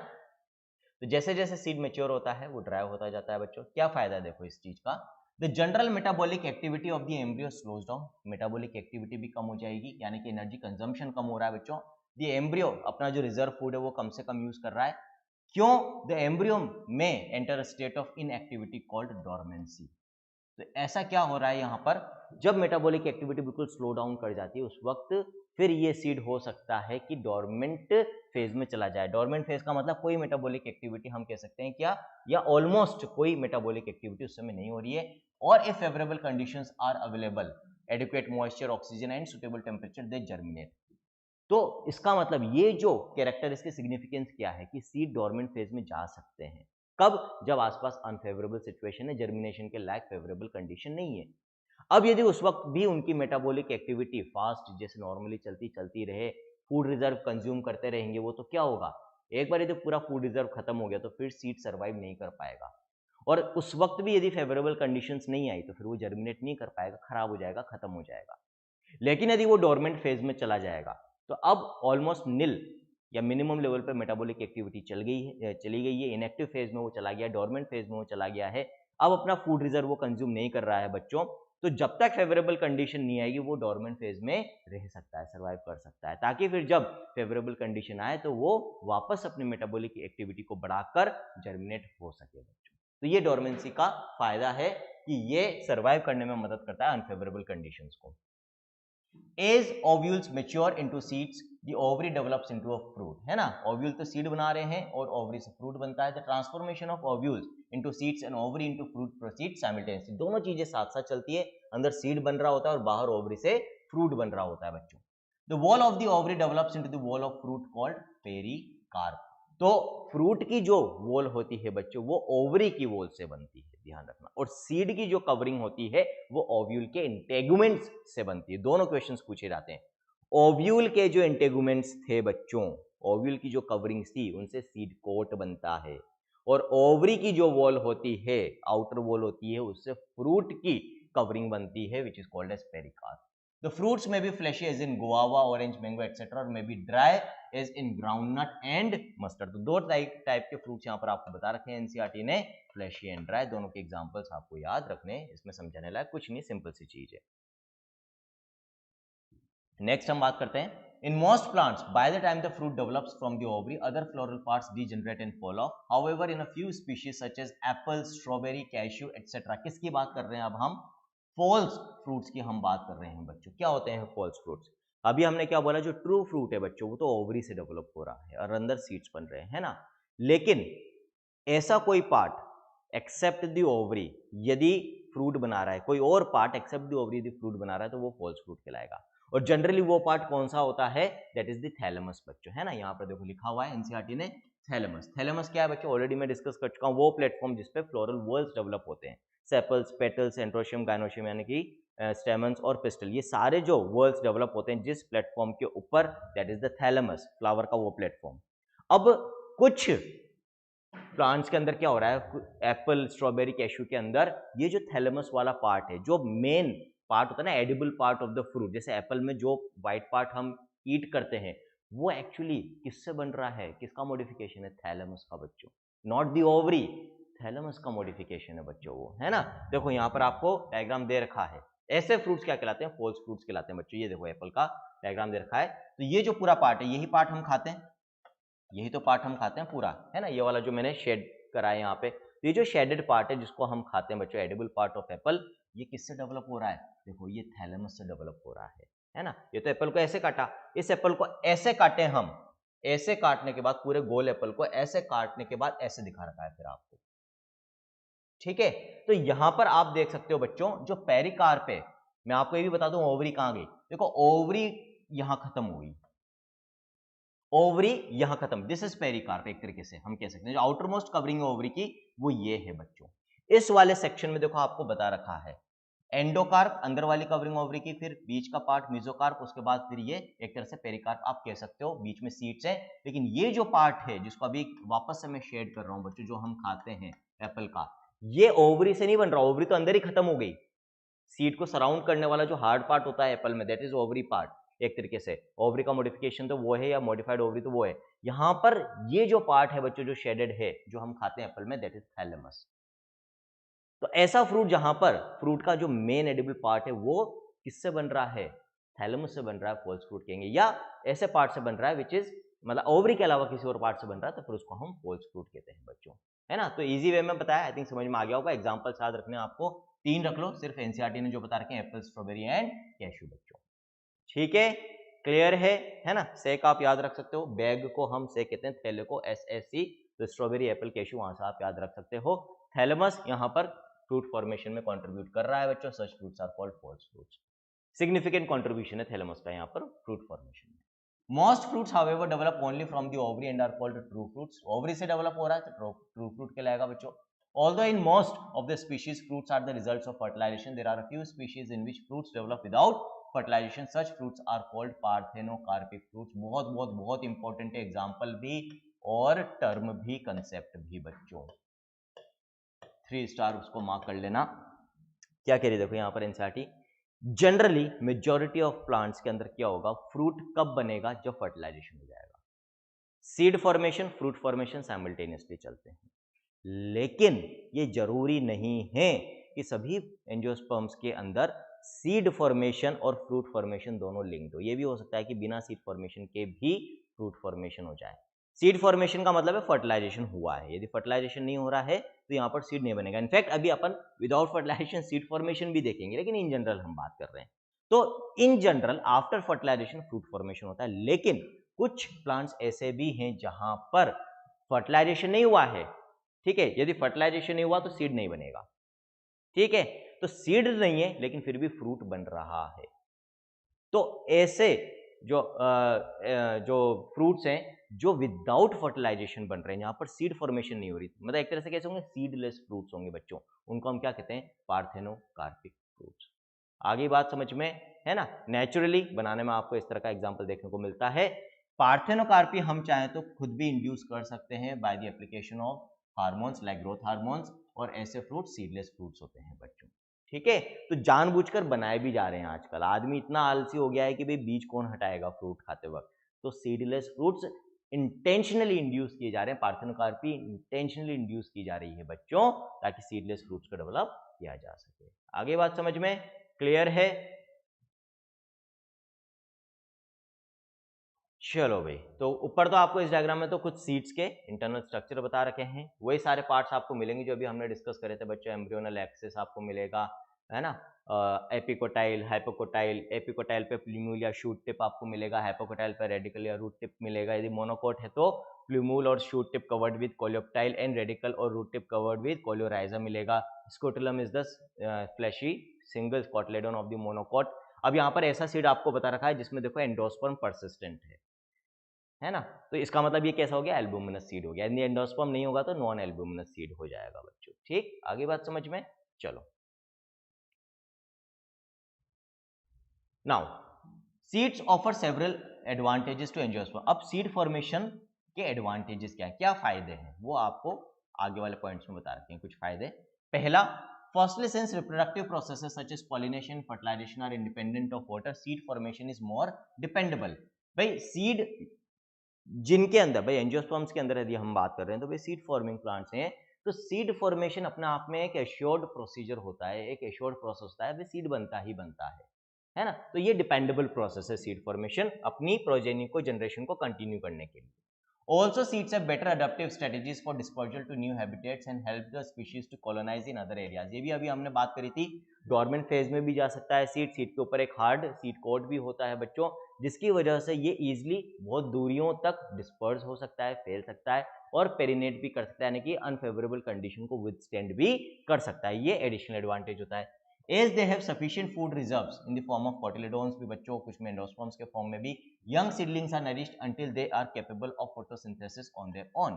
A: तो जैसे जैसे सीड मैच्योर होता है वो ड्राई होता जाता है बच्चों। क्या फायदा है देखो इस चीज का? The general metabolic activity of the embryo slows down. Metabolic activity भी कम हो जाएगी, यानी कि एनर्जी कंजम्पशन कम हो रहा है बच्चों। द एम्ब्रियो अपना जो रिजर्व फूड है वो कम से कम यूज कर रहा है। क्यों? द एम्ब्रियो में enter a state of inactivity called dormancy. तो ऐसा क्या हो रहा है यहाँ पर? जब मेटाबॉलिक एक्टिविटी बिल्कुल स्लो डाउन कर जाती है, उस वक्त फिर ये सीड हो सकता है कि डोरमेंट फेज में चला जाए। डोरमेंट फेज का मतलब कोई मेटाबॉलिक एक्टिविटी हम कह सकते हैं क्या, या ऑलमोस्ट कोई मेटाबॉलिक एक्टिविटी उस समय नहीं हो रही है। और if favourable conditions are available, adequate moisture, oxygen and suitable temperature, they germinate. तो इसका मतलब ये जो कैरेक्टर, इसकी सिग्निफिकेंस क्या है कि सीड डोरमेंट फेज में जा सकते हैं। कब? जब आसपास अनफेवरेबल सिचुएशन है, जर्मिनेशन के लायक फेवरेबल कंडीशन नहीं है। अब यदि उस वक्त भी उनकी मेटाबॉलिक एक्टिविटी फास्ट जैसे नॉर्मली चलती रहे, फूड रिजर्व कंज्यूम करते रहेंगे, वो तो क्या होगा? एक बार यदि पूरा फूड रिजर्व खत्म हो गया तो फिर सीड सर्वाइव नहीं कर पाएगा। और उस वक्त भी यदि फेवरेबल कंडीशंस नहीं आई तो फिर वो जर्मिनेट नहीं कर पाएगा, खराब हो जाएगा, खत्म हो जाएगा। लेकिन यदि वो डोरमेंट फेज में चला जाएगा तो अब ऑलमोस्ट नील या मिनिमम लेवल पर मेटाबॉलिक एक्टिविटी चली गई है, इनएक्टिव फेज में वो चला गया, डोरमेंट फेज में वो चला गया है, अब अपना फूड रिजर्व वो कंज्यूम नहीं कर रहा है बच्चों। तो जब तक फेवरेबल कंडीशन नहीं आएगी वो डोरमेंट फेज में रह सकता है, सर्वाइव कर सकता है, ताकि फिर जब फेवरेबल कंडीशन आए तो वो वापस अपनी मेटाबॉलिक एक्टिविटी को बढ़ाकर जर्मिनेट हो सके बच्चों। तो ये डोरमेंसी का फायदा है कि ये सर्वाइव करने में मदद करता है अनफेवरेबल कंडीशंस को। As ovules mature into seeds, the ovary develops into a fruit, है ना। ओव्यूल तो सीड बना रहे हैं और ओवरी से फ्रूट बनता है। The transformation of ovules into seeds and ovary into fruit proceeds simultaneously। दोनों चीजें साथ साथ चलती है, अंदर सीड बन रहा होता है और बाहर ओवरी से फ्रूट बन रहा होता है बच्चों। The wall of the ovary develops into the wall of fruit called pericarp। तो फ्रूट की जो वॉल होती है बच्चों वो ओवरी की वॉल से बनती है, ध्यान रखना, और सीड की जो कवरिंग होती है वो ओव्यूल के इंटेगुमेंट्स से बनती है। दोनों क्वेश्चंस पूछे जाते हैं। ओव्यूल के जो इंटेगुमेंट्स थे बच्चों, ओव्यूल की जो कवरिंग्स थी उनसे सीड कोट बनता है, और ओवरी की जो वॉल होती है, आउटर वॉल होती है, उससे फ्रूट की कवरिंग बनती है, which is called as pericarp. The fruits may be fleshy as in guava, orange, mango, etc. or may be dry as in groundnut and mustard। तो दो टाइप के फ्रूट्स यहाँ पर आपको बता रखे हैं एनसीईआरटी ने, फ्लैशी एंड ड्राई। दोनों के एग्जांपल्स आपको याद रखने, इसमें समझाने लायक कुछ नहीं, सिंपल सी चीज है। नेक्स्ट हम बात करते हैं, in most plants by the time the fruit develops from the ovary other floral parts degenerate and fall off, however in a few species such as apple, strawberry, cashew etc। किसकी बात कर रहे हैं अब हम? फॉल्स फ्रूट्स की हम बात कर रहे हैं बच्चों। क्या होते हैं फॉल्स फ्रूट्स? अभी हमने क्या बोला, जो ट्रू फ्रूट है बच्चों वो तो ओवरी से डेवलप हो रहा है और अंदर सीड्स बन रहे हैं, है ना। लेकिन ऐसा कोई पार्ट एक्सेप्ट द ओवरी, यदि फ्रूट बना रहा है, कोई और पार्ट एक्सेप्ट द ओवरी यदि फ्रूट बना रहा है तो वो फॉल्स फ्रूट कहलाएगा। और जनरली वो पार्ट कौन सा होता है? दैट इज द थैलेमस बच्चों, है ना। यहाँ पर देखो लिखा हुआ है एनसीईआरटी ने थैलेमस। थैलेमस क्या है बच्चों? ऑलरेडी मैं डिस्कस कर चुका हूँ, वो प्लेटफॉर्म जिसपे फ्लोरल वॉल्स डेवलप होते हैं, सेपल्स, पेटल्स, एंड्रोशियम, गायनोशियम यानी कि स्टेमन्स और पिस्टल, ये सारे जो वर्ल्स डेवलप होते हैं जिस प्लेटफॉर्म के ऊपर, that is the thalamus, flower का वो प्लेटफॉर्म। अब कुछ प्लांट्स के अंदर क्या हो रहा है, एप्पल, स्ट्रॉबेरी, कैशू के अंदर ये जो थैलेमस वाला पार्ट है, जो मेन पार्ट होता है ना, edible part of the fruit, जैसे एप्पल में जो व्हाइट पार्ट हम ईट करते हैं, वो एक्चुअली किससे बन रहा है, किसका मॉडिफिकेशन है? थैलेमस का बच्चों, नॉट दी ओवरी, थैलेमस का मॉडिफिकेशन है बच्चों वो, है ना। देखो यहाँ पर आपको डायग्राम दे रखा है, ऐसे फ्रूट्स क्या कहलाते हैं? फॉल्स फ्रूट्स कहलाते हैं बच्चों। ये देखो एप्पल का डायग्राम दे रखा है, तो ये जो पूरा पार्ट है यही पार्ट हम खाते हैं, यही तो पार्ट हम खाते हैं पूरा, है ना। ये वाला जो मैंने शेड करा है यहाँ पे, तो ये जो शेडेड पार्ट है जिसको हम खाते हैं बच्चों, एडिबल पार्ट ऑफ एप्पल, ये किससे डेवलप हो रहा है? देखो ये थैलेमस से डेवलप हो रहा है ना। ये तो एप्पल को ऐसे काटा, इस एप्पल को ऐसे काटे हम, ऐसे काटने के बाद पूरे गोल एप्पल को ऐसे काटने के बाद ऐसे दिखा रखा है फिर आपको, ठीक है। तो यहां पर आप देख सकते हो बच्चों, जो पेरिकार्प है, मैं आपको ये भी बता दूं ओवरी कहां गई, देखो ओवरी यहां खत्म हुई, ओवरी यहां खत्म, दिस इज पेरिकार्प, एक तरीके से हम कह सकते हैं। जो आउटर मोस्ट कवरिंग है ओवरी की वो ये है बच्चों। इस वाले सेक्शन में देखो आपको बता रखा है एंडोकार्प, अंदर वाली कवरिंग ओवरी की, फिर बीच का पार्ट मेसोकार्प, उसके बाद फिर ये एक तरह से पेरिकार्प आप कह सकते हो, बीच में सीड्स है। लेकिन ये जो पार्ट है जिसको अभी वापस से मैं शेड कर रहा हूं बच्चों, जो हम खाते हैं एप्पल का, ये ओवरी से नहीं बन रहा, ओवरी तो अंदर ही खत्म हो गई। सीड को सराउंड करने वाला जो हार्ड पार्ट होता है एप्पल में, दैट इज ओवरी पार्ट। एक तरीके से ओवरी का मॉडिफिकेशन तो वो है, या मॉडिफाइड ओवरी तो वो है। यहां पर ये जो पार्ट है बच्चों जो शेडेड है, जो हम खाते हैं एप्पल में, दैट इज थैलेमस। तो ऐसा फ्रूट जहां पर फ्रूट का जो मेन एडिबल पार्ट है वो किससे बन रहा है? थैलेमस से बन रहा है, फॉल्स फ्रूट कहेंगे, या ऐसे पार्ट से बन रहा है विच इज मतलब ओवरी के अलावा किसी और पार्ट से बन रहा है, तो फिर उसको हम फॉल्स फ्रूट कहते हैं बच्चों, है ना। तो इजी वे में बताया, आई थिंक समझ में आ गया होगा। एग्जांपल्स याद रखने आपको 3 रख लो, सिर्फ एनसीईआरटी ने जो बता रखे हैं, एप्पल, स्ट्रॉबेरी एंड कैशू बच्चों, ठीक है, क्लियर है ना। सेक आप याद रख सकते हो, बैग को हम सेक कहते हैं, थैले को SSC, तो स्ट्रॉबेरी, एप्पल, कैशू वहां से आप याद रख सकते हो। थैलेमस यहाँ पर फ्रूट फॉर्मेशन में कंट्रीब्यूट कर रहा है बच्चों, such fruits are called false fruits. Significant contribution है थैलेमस का यहाँ पर फ्रूट फॉर्मेशन में। Most fruits however develop only from the ovary and are called true fruits. Ovary से डेवलप हो रहा है तो ट्रू फ्रूट कहलाएगा बच्चों। Although in most of the species fruits are the results of fertilization, there are a few species in which fruits develop without fertilization. Such fruits are called parthenocarpic fruits। बहुत बहुत बहुत important है, example भी और term भी, concept भी बच्चों। 3 star उसको मार्क कर लेना। क्या कह रही देखो यहाँ पर NCERT, generally majority of plants के अंदर क्या होगा, फ्रूट कब बनेगा, जब फर्टिलाइजेशन हो जाएगा। Seed formation, fruit formation simultaneously चलते हैं, लेकिन ये जरूरी नहीं है कि सभी एंजियोस्पर्म्स के अंदर सीड फॉर्मेशन और फ्रूट फॉर्मेशन दोनों लिंक्ड हो। ये भी हो सकता है कि बिना सीड फॉर्मेशन के भी फ्रूट फॉर्मेशन हो जाए। सीड फॉर्मेशन का मतलब है फर्टिलाइजेशन हुआ है, यदि फर्टिलाइजेशन नहीं हो रहा है तो यहाँ पर सीड नहीं बनेगा। इनफैक्ट अभी अपन विदाउट फर्टिलाइजेशन सीड फॉर्मेशन भी देखेंगे, लेकिन इन जनरल हम बात कर रहे हैं। तो in general after fertilisation fruit formation होता है, लेकिन कुछ प्लांट्स ऐसे भी हैं जहां पर फर्टिलाइजेशन नहीं हुआ है, ठीक है, यदि फर्टिलाइजेशन नहीं हुआ तो सीड नहीं बनेगा, ठीक है, तो सीड नहीं है लेकिन फिर भी फ्रूट बन रहा है। तो ऐसे जो फ्रूट्स हैं जो विदाउट फर्टिलाइजेशन बन रहे हैं, यहाँ पर सीड फॉर्मेशन नहीं हो रही, मतलब एक तरह से कैसे होंगे, सीडलेस फ्रूट्स होंगे बच्चों, उनको हम क्या कहते हैं, पार्थेनोकार्पिक फ्रूट्स। आगे बात समझ में है ना। नेचुरली बनाने में आपको इस तरह का एग्जांपल देखने को मिलता है। पार्थेनोकार्पी हम चाहें तो खुद भी इंड्यूस कर सकते हैं by the application of hormones like growth hormones, और ऐसे फ्रूट सीडलेस फ्रूट्स होते हैं बच्चों, ठीक है। तो जानबूझकर बनाए भी जा रहे हैं आजकल, आदमी इतना आलसी हो गया है कि भाई बीज कौन हटाएगा फ्रूट खाते वक्त, तो सीडलेस फ्रूट्स इंटेंशनली इंड्यूस किए जा रहे हैं, पार्थेनोकार्पी इंटेंशनली इंड्यूस की जा रही है बच्चों, ताकि सीडलेस फ्रूट्स को डेवलप किया जा सके। आगे बात समझ में क्लियर है। चलो भाई, तो ऊपर तो आपको इस डायग्राम में तो कुछ सीड्स के इंटरनल स्ट्रक्चर बता रखे हैं, वही सारे पार्ट्स आपको मिलेंगे जो अभी हमने डिस्कस करे थे बच्चों। एम्ब्रियोनल एक्सिस आपको मिलेगा, है ना, एपिकोटाइल, हाइपोकोटाइल, एपिकोटाइल पे प्लूम्यूल या शूट टिप आपको मिलेगा, हाइपोकोटाइल पे रेडिकल या रूट टिप मिलेगा। यदि मोनोकोट है तो प्लूम्यूल और shoot tip covered with coleoptile and radicle और root tip covered with coleorhiza मिलेगा। Scutellum is the fleshy single cotyledon of the monocot. अब यहाँ पर ऐसा सीड आपको बता रखा है जिसमें देखो एंडोस्पर्म परसिस्टेंट है ना, तो इसका मतलब ये कैसा हो गया, एल्बुमिनस सीड हो गया। यदि एंडोस्पर्म नहीं होगा तो नॉन एल्बुमिनस सीड हो जाएगा बच्चों, ठीक। आगे बात समझ में, चलो now seeds offer several advantages to angiosperm. अब सीड फॉर्मेशन के एडवांटेजेस क्या है, क्या फायदे हैं, वो आपको आगे वाले पॉइंट्स में बता रखे हैं कुछ फायदे। पहला, firstly since reproductive processes such as pollination and fertilization are independent of water, seed formation is more dependable। भाई सीड जिनके अंदर, भाई एंजियोस्पर्म्स के अंदर यदि हम बात कर रहे हैं तो भाई सीड फॉर्मिंग प्लांट्स हैं, तो सीड फॉर्मेशन अपने आप में एक एश्योर्ड प्रोसीजर होता है, एक एश्योर्ड प्रोसेस होता है, भाई सीड बनता ही बनता है ना। तो ये डिपेंडेबल प्रोसेस है सीड फॉर्मेशन, अपनी प्रोजेनी को, जनरेशन को कंटिन्यू करने के लिए। Also, seeds have better adaptive strategies for dispersal to new habitats and help the species to colonize in other areas। ये भी अभी हमने बात करी थी, डोरमेंट फेज में भी जा सकता है सीड, सीड के ऊपर एक हार्ड सीड कोट भी होता है बच्चों, जिसकी वजह से ये इजीली बहुत दूरियों तक डिस्पर्स हो सकता है, फैल सकता है और पेरिनेट भी कर सकता है, यानी कि अनफेवरेबल कंडीशन को विथस्टैंड भी कर सकता है। ये एडिशनल एडवांटेज होता है। As they have sufficient food reserves in the form of cotyledons भी बच्चों, कुछ में एंडोस्पर्म्स के फॉर्म में भी, young seedlings are nourished until they are capable of photosynthesis on their own।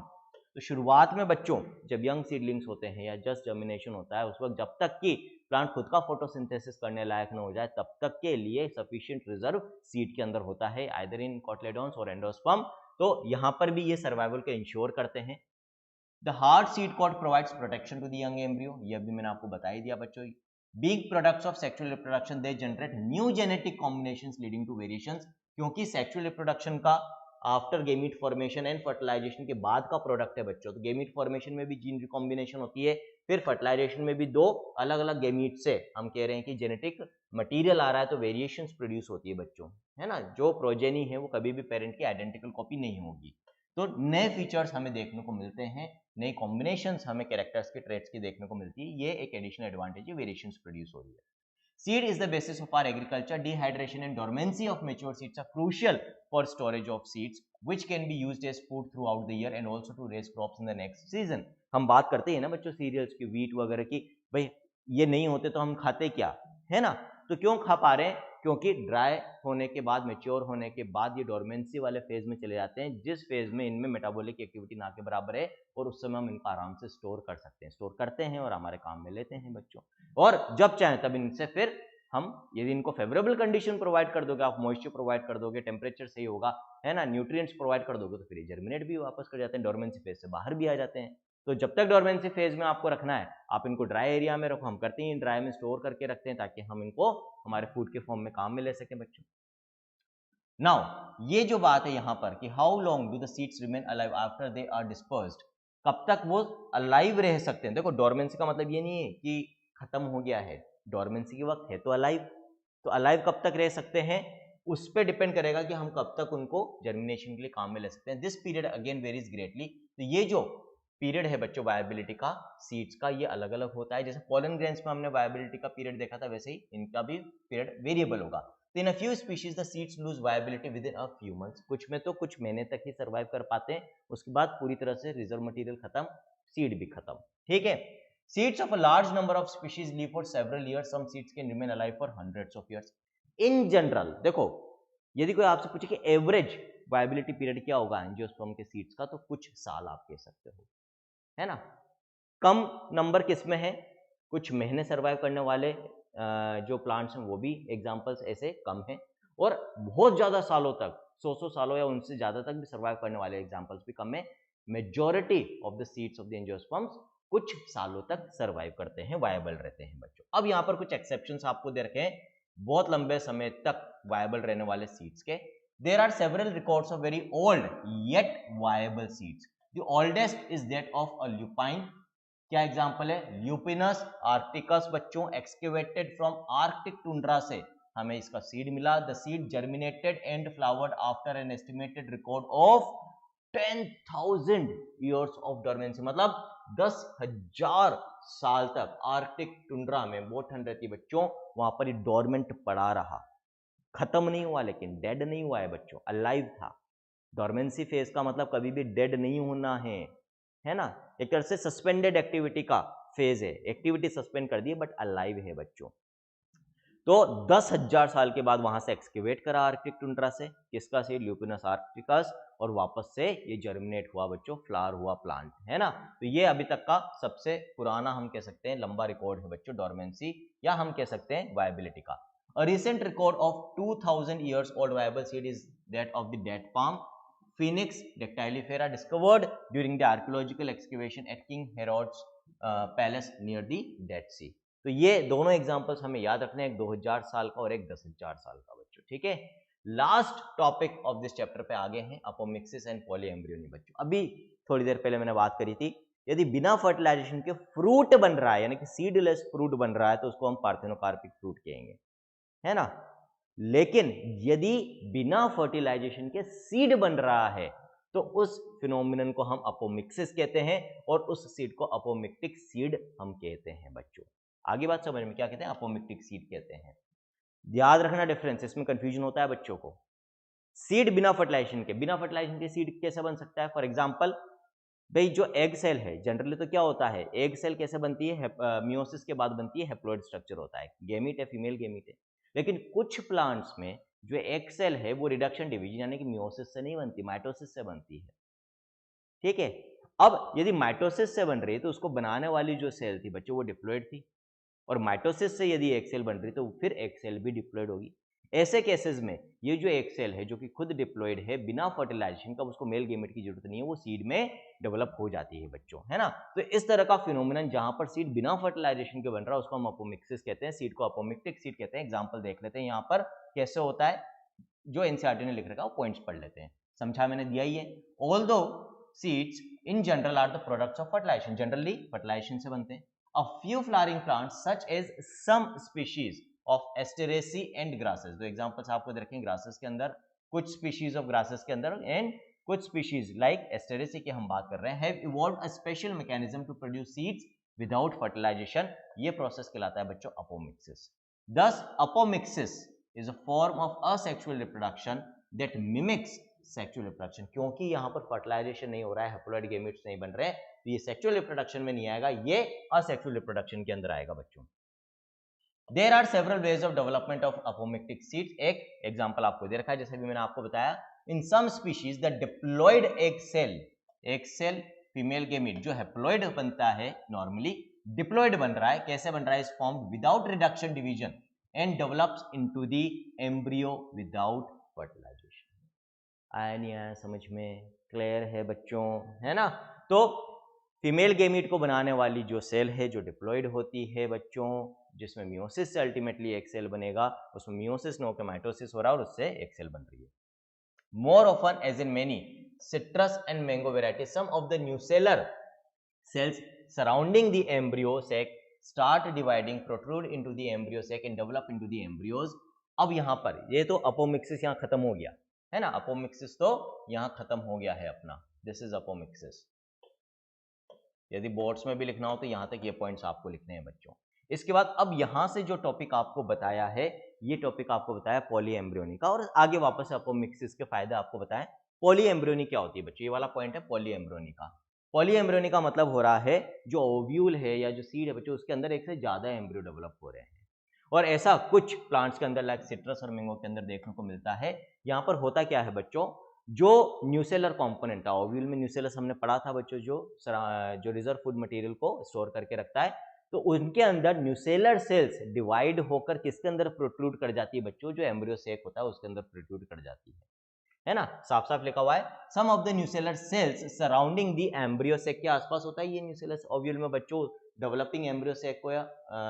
A: तो शुरुआत में बच्चों जब यंग सीडलिंग्स होते हैं या जस्ट जर्मिनेशन होता है, उस वक्त जब तक कि प्लांट खुद का फोटोसिंथेसिस करने लायक न हो जाए, तब तक के लिए सफिशिएंट रिजर्व सीड के अंदर होता है, आइदर इन कोटलेडोन्स और एंडोस्पर्म। तो यहाँ पर भी ये सर्वाइवल को इंश्योर करते हैं। The hard seed coat provides protection to the young embryo, ये अभी मैंने आपको बता ही दिया बच्चों। Being products of sexual reproduction, they generate new genetic combinations leading to variations। क्योंकि सेक्सुअल रिप्रोडक्शन का after gamete formation and fertilisation के बाद का प्रोडक्ट है बच्चों, तो गेमीट फॉर्मेशन में भी जीन रिकॉम्बिनेशन होती है, फिर फर्टिलाइजेशन में भी दो अलग अलग गेमीट से हम कह रहे हैं कि जेनेटिक मटेरियल आ रहा है, तो वेरिएशंस प्रोड्यूस होती है बच्चों, है ना। जो प्रोजेनी है वो कभी भी पेरेंट की आइडेंटिकल कॉपी नहीं होगी, तो नए फीचर्स हमें देखने को मिलते हैं, नई कॉम्बिनेशंस हमें कैरेक्टर्स के ट्रेट्स की देखने को मिलती है। ये एक एडिशनल एडवांटेज है, वेरिएशंस प्रोड्यूस हो रही है। Seed is the basis of our agriculture. Dehydration and dormancy of mature seeds are crucial for storage of seeds which can be used as food throughout the year and also to raise crops in the next season. हम बात करते हैं ना बच्चों serials की, wheat वगैरह की, भाई ये नहीं होते तो हम खाते क्या, है ना। तो क्यों खा पा रहे हैं, क्योंकि ड्राई होने के बाद, मेच्योर होने के बाद ये डोरमेंसी वाले फेज में चले जाते हैं, जिस फेज में इनमें मेटाबॉलिक एक्टिविटी ना के बराबर है, और उस समय हम इनको आराम से स्टोर कर सकते हैं, स्टोर करते हैं और हमारे काम में लेते हैं बच्चों। और जब चाहें तब इनसे फिर हम, यदि इनको फेवरेबल कंडीशन प्रोवाइड कर दोगे, आप मॉइस्चर प्रोवाइड कर दोगे, टेम्परेचर सही होगा, है ना, न्यूट्रिएंट्स प्रोवाइड कर दोगे, तो फिर ये जर्मिनेट भी वापस कर जाते हैं, डोरमेंसी फेज से बाहर भी आ जाते हैं। तो जब तक डोरमेंसी फेज में आपको रखना है, आप इनको ड्राई एरिया में रखो। हम करते हैं ड्राई में स्टोर करके रखते हैं ताकि हम इनको हमारे फूड के फॉर्म में काम में ले सकें बच्चों। नाउ ये जो बात है यहाँ पर कि how long do the seeds remain alive after they are dispersed, कब तक वो अलाइव रह सकते हैं। देखो डोरमेंसी का मतलब ये नहीं है कि खत्म हो गया है, डोरमेंसी के वक्त है तो अलाइव, तो अलाइव कब तक रह सकते हैं उस पर डिपेंड करेगा कि हम कब तक उनको जर्मिनेशन के लिए काम में ले सकते हैं। This period again varies greatly, तो ये जो पीरियड है बच्चों वायबिलिटी का सीड्स का, ये अलग अलग होता है। जैसे पोलन ग्रेन्स में हमने वायबिलिटी का पीरियड देखा था, वैसे ही इनका भी पीरियड वेरिएबल होगा। तो in a few species the seeds lose viability within a few months, कुछ में तो कुछ महीने तक ही सर्वाइव कर पाते हैं, उसके बाद पूरी तरह से रिजर्व मटेरियल खत्म, सीड भी खत्म। ठीक है, seeds of a large number of species live for several years, some seeds can remain alive for hundreds of years. In general देखो, यदि कोई आपसे पूछे कि एवरेज वायबिलिटी पीरियड क्या होगा एंजियोस्पर्म के सीड्स का, तो कुछ साल आप कह सकते हो, है ना। कम नंबर किस में है, कुछ महीने सर्वाइव करने वाले जो प्लांट्स हैं वो भी एग्जांपल्स ऐसे कम हैं, और बहुत ज्यादा सालों तक 100 सालों या उनसे ज्यादा तक भी सर्वाइव करने वाले एग्जांपल्स भी कम है। Majority of the seeds of the angiosperms कुछ सालों तक सर्वाइव करते हैं, वायबल रहते हैं बच्चों। अब यहाँ पर कुछ एक्सेप्शंस आपको दे रखे हैं बहुत लंबे समय तक वायबल रहने वाले सीड्स के। There are several records of very old yet viable seeds. The oldest is that of a lupine, क्या एग्जांपल है, ल्यूपिनस आर्क्टिकस बच्चों, एक्सकेवेटेड फ्रॉम आर्कटिक टुंड्रा से हमें इसका सीड मिला। The seed germinated and flowered after an estimated record of 10,000 years of dormancy, मतलब 10,000 साल तक आर्कटिक टुंड्रा में बहुत ठंड रहती है बच्चों, वहां पर डोरमेंट पड़ा रहा, खत्म नहीं हुआ, लेकिन डेड नहीं हुआ है बच्चों, अलाइव था। डोरमेंसी फेज का मतलब कभी भी डेड नहीं होना है ना, एक तरह से सस्पेंडेड एक्टिविटी का फेज है, एक्टिविटी सस्पेंड कर दी है बट अलाइव है बच्चों। तो 10,000 साल के बाद वहां से एक्सकेवेट करा आर्कटिक टुंड्रा से, किसका सीड, ल्यूपिनस आर्क्टिकस, और वापस से ये जर्मिनेट हुआ बच्चों, फ्लावर हुआ प्लांट, है ना। तो ये अभी तक का सबसे पुराना हम कह सकते हैं लंबा रिकॉर्ड है बच्चों डोरमेंसी, या हम कह सकते हैं वायबिलिटी का। A recent record of 2000 years old viable seed is that of the date palm Phoenix dactylifera discovered during the archaeological excavation at King Herod's palace near the Dead Sea। तो ये दोनों examples हमें याद रखने हैं, एक 2000 साल का और एक 10,000 साल का बच्चों। ठीक है, last topic of this chapter पे आगे हैं अपोमिक्सिस एंड पॉलीएम्ब्रियोनी बच्चों। अभी थोड़ी देर पहले मैंने बात करी थी, यदि बिना फर्टिलाइजेशन के फ्रूट बन रहा है, यानी कि सीडलेस फ्रूट बन रहा है, तो उसको हम पार्थेनोकार्पिक फ्रूट कहेंगे, है ना। लेकिन यदि बिना फर्टिलाइजेशन के सीड बन रहा है, तो उस फिनोमिनन को हम अपोमिक्सिस कहते हैं, और उस सीड को अपोमिक्टिक सीड हम कहते हैं बच्चों। आगे बात समझ में, क्या कहते हैं, अपोमिक्टिक सीड कहते हैं। याद रखना डिफरेंस, इसमें कंफ्यूजन होता है बच्चों को। सीड बिना फर्टिलाइजेशन के सीड कैसे बन सकता है, फॉर एग्जाम्पल भाई जो एग सेल है, जनरली तो क्या होता है, एग सेल कैसे बनती है, मियोसिस के बाद बनती है, हैप्लॉइड स्ट्रक्चर होता है, गेमीट है, फीमेल गेमीट है। लेकिन कुछ प्लांट्स में जो एग सेल है वो रिडक्शन डिवीजन यानी कि मियोसिस से नहीं बनती, माइटोसिस से बनती है। ठीक है, अब यदि माइटोसिस से बन रही है तो उसको बनाने वाली जो सेल थी बच्चों वो डिप्लॉइड थी, और माइटोसिस से यदि एक सेल बन रही तो फिर एक सेल भी डिप्लॉइड होगी। ऐसे केसेस में ये जो एक सेल है जो कि खुद डिप्लॉइड है बिना फर्टिलाइजेशन का, उसको मेल गेमेट की जरूरत नहीं है, वो सीड में डेवलप हो जाती है बच्चों, है ना। तो इस तरह का फिनोमिनन जहां पर सीड बिना फर्टिलाइजेशन के बन रहा है उसको हम अपोमिक्सिस कहते हैं, सीड को अपोमिक्टिक सीड कहते हैं। एग्जाम्पल देख लेते हैं यहाँ पर कैसे होता है, जो एनसीईआरटी ने लिख रखा है वो पॉइंट्स पढ़ लेते हैं, समझा मैंने दिया ही है। Although seeds in general are the products of fertilisation, generally fertilisation से बनते हैं। A few flowering plants such as some species of Asteraceae and grasses, तो एग्जांपल्स आपको दे रखें ग्रासेस के अंदर, कुछ स्पीशीज ऑफ ग्रासेस के अंदर, एंड कुछ स्पीशीज लाइक Asteraceae की हम बात कर रहे हैं, have evolved a special mechanism to produce seeds without fertilization। ये प्रोसेस कहलाता है बच्चों apomixis. Thus apomixis is a form of asexual reproduction that mimics sexual reproduction, क्योंकि यहाँ पर फर्टिलाइजेशन नहीं हो रहा है, हैप्लॉइड गेमेट्स नहीं बन रहे, तो ये सेक्सुअल रिप्रोडक्शन में नहीं आएगा, ये असेक्सुअल रिप्रोडक्शन के अंदर आएगा बच्चों। There are several ways of development of apomictic seeds, एक एग्जांपल आपको दे रखा है जैसे भी मैंने आपको बताया, in some species the diploid egg cell female gamete जो हैप्लॉइड बनता है नॉर्मली डिप्लॉइड बन रहा है, कैसे बन रहा है, is formed without reduction division and develops into the embryo without fertilisation. आया नहीं आया समझ में, क्लियर है बच्चों, है ना। तो फीमेल गेमीट को बनाने वाली जो सेल है जो डिप्लॉयड होती है बच्चों, जिसमें मियोसिस से अल्टीमेटली एक सेल बनेगा, उसमें मियोसिस न होकर माइटोसिस हो रहा है और उससे एक सेल बन रही है. More often as in many citrus and mango varieties, some of the nucellar cells surrounding the embryo sac start dividing, protrude into the embryo sac and develop into the embryos. अब यहाँ पर ये तो apomixis यहाँ खत्म हो गया है ना, अपोमिक्सिस तो यहाँ खत्म हो गया है अपना. This is apomixis. यदि बोर्ड्स में भी लिखना हो तो यहाँ तक ये पॉइंट्स आपको लिखने हैं बच्चों. इसके बाद अब यहाँ से जो टॉपिक आपको बताया है, ये टॉपिक आपको बताया पॉली एम्ब्रियोनी का, और आगे वापस अपोमिक्सिस के फायदे आपको बताएं. पॉली एम्ब्रियोनी क्या होती है बच्चों, ये वाला पॉइंट है पॉली एम्ब्रियोनी का. पॉली एम्ब्रियोनी का मतलब हो रहा है जो ओव्यूल है या जो सीड है बच्चों, उसके अंदर एक से ज्यादा एम्ब्रियो डेवलप हो रहे हैं. और ऐसा कुछ प्लांट्स के अंदर लाइक सिट्रस और मैंगो के अंदर देखने को मिलता है. यहाँ पर होता क्या है बच्चों, जो न्यूसेलर कंपोनेंट है, ओव्यूल में न्यूसेलस हमने पढ़ा था बच्चों, जो रिजर्व फूड मटेरियल को स्टोर करके रखता है, तो उनके अंदर न्यूसेलर सेल्स डिवाइड होकर किसके अंदर प्रोट्रूड कर जाती है बच्चों, जो एम्ब्रियो सेक होता है उसके अंदर प्रोट्रूड कर जाती है ना. साफ साफ लिखा हुआ है, some of the nucellar cells surrounding the embryo sac के आसपास होता है ये न्यूसेलस. ओव्यूल में बच्चों डेवलपिंग एम्ब्रियो सेक को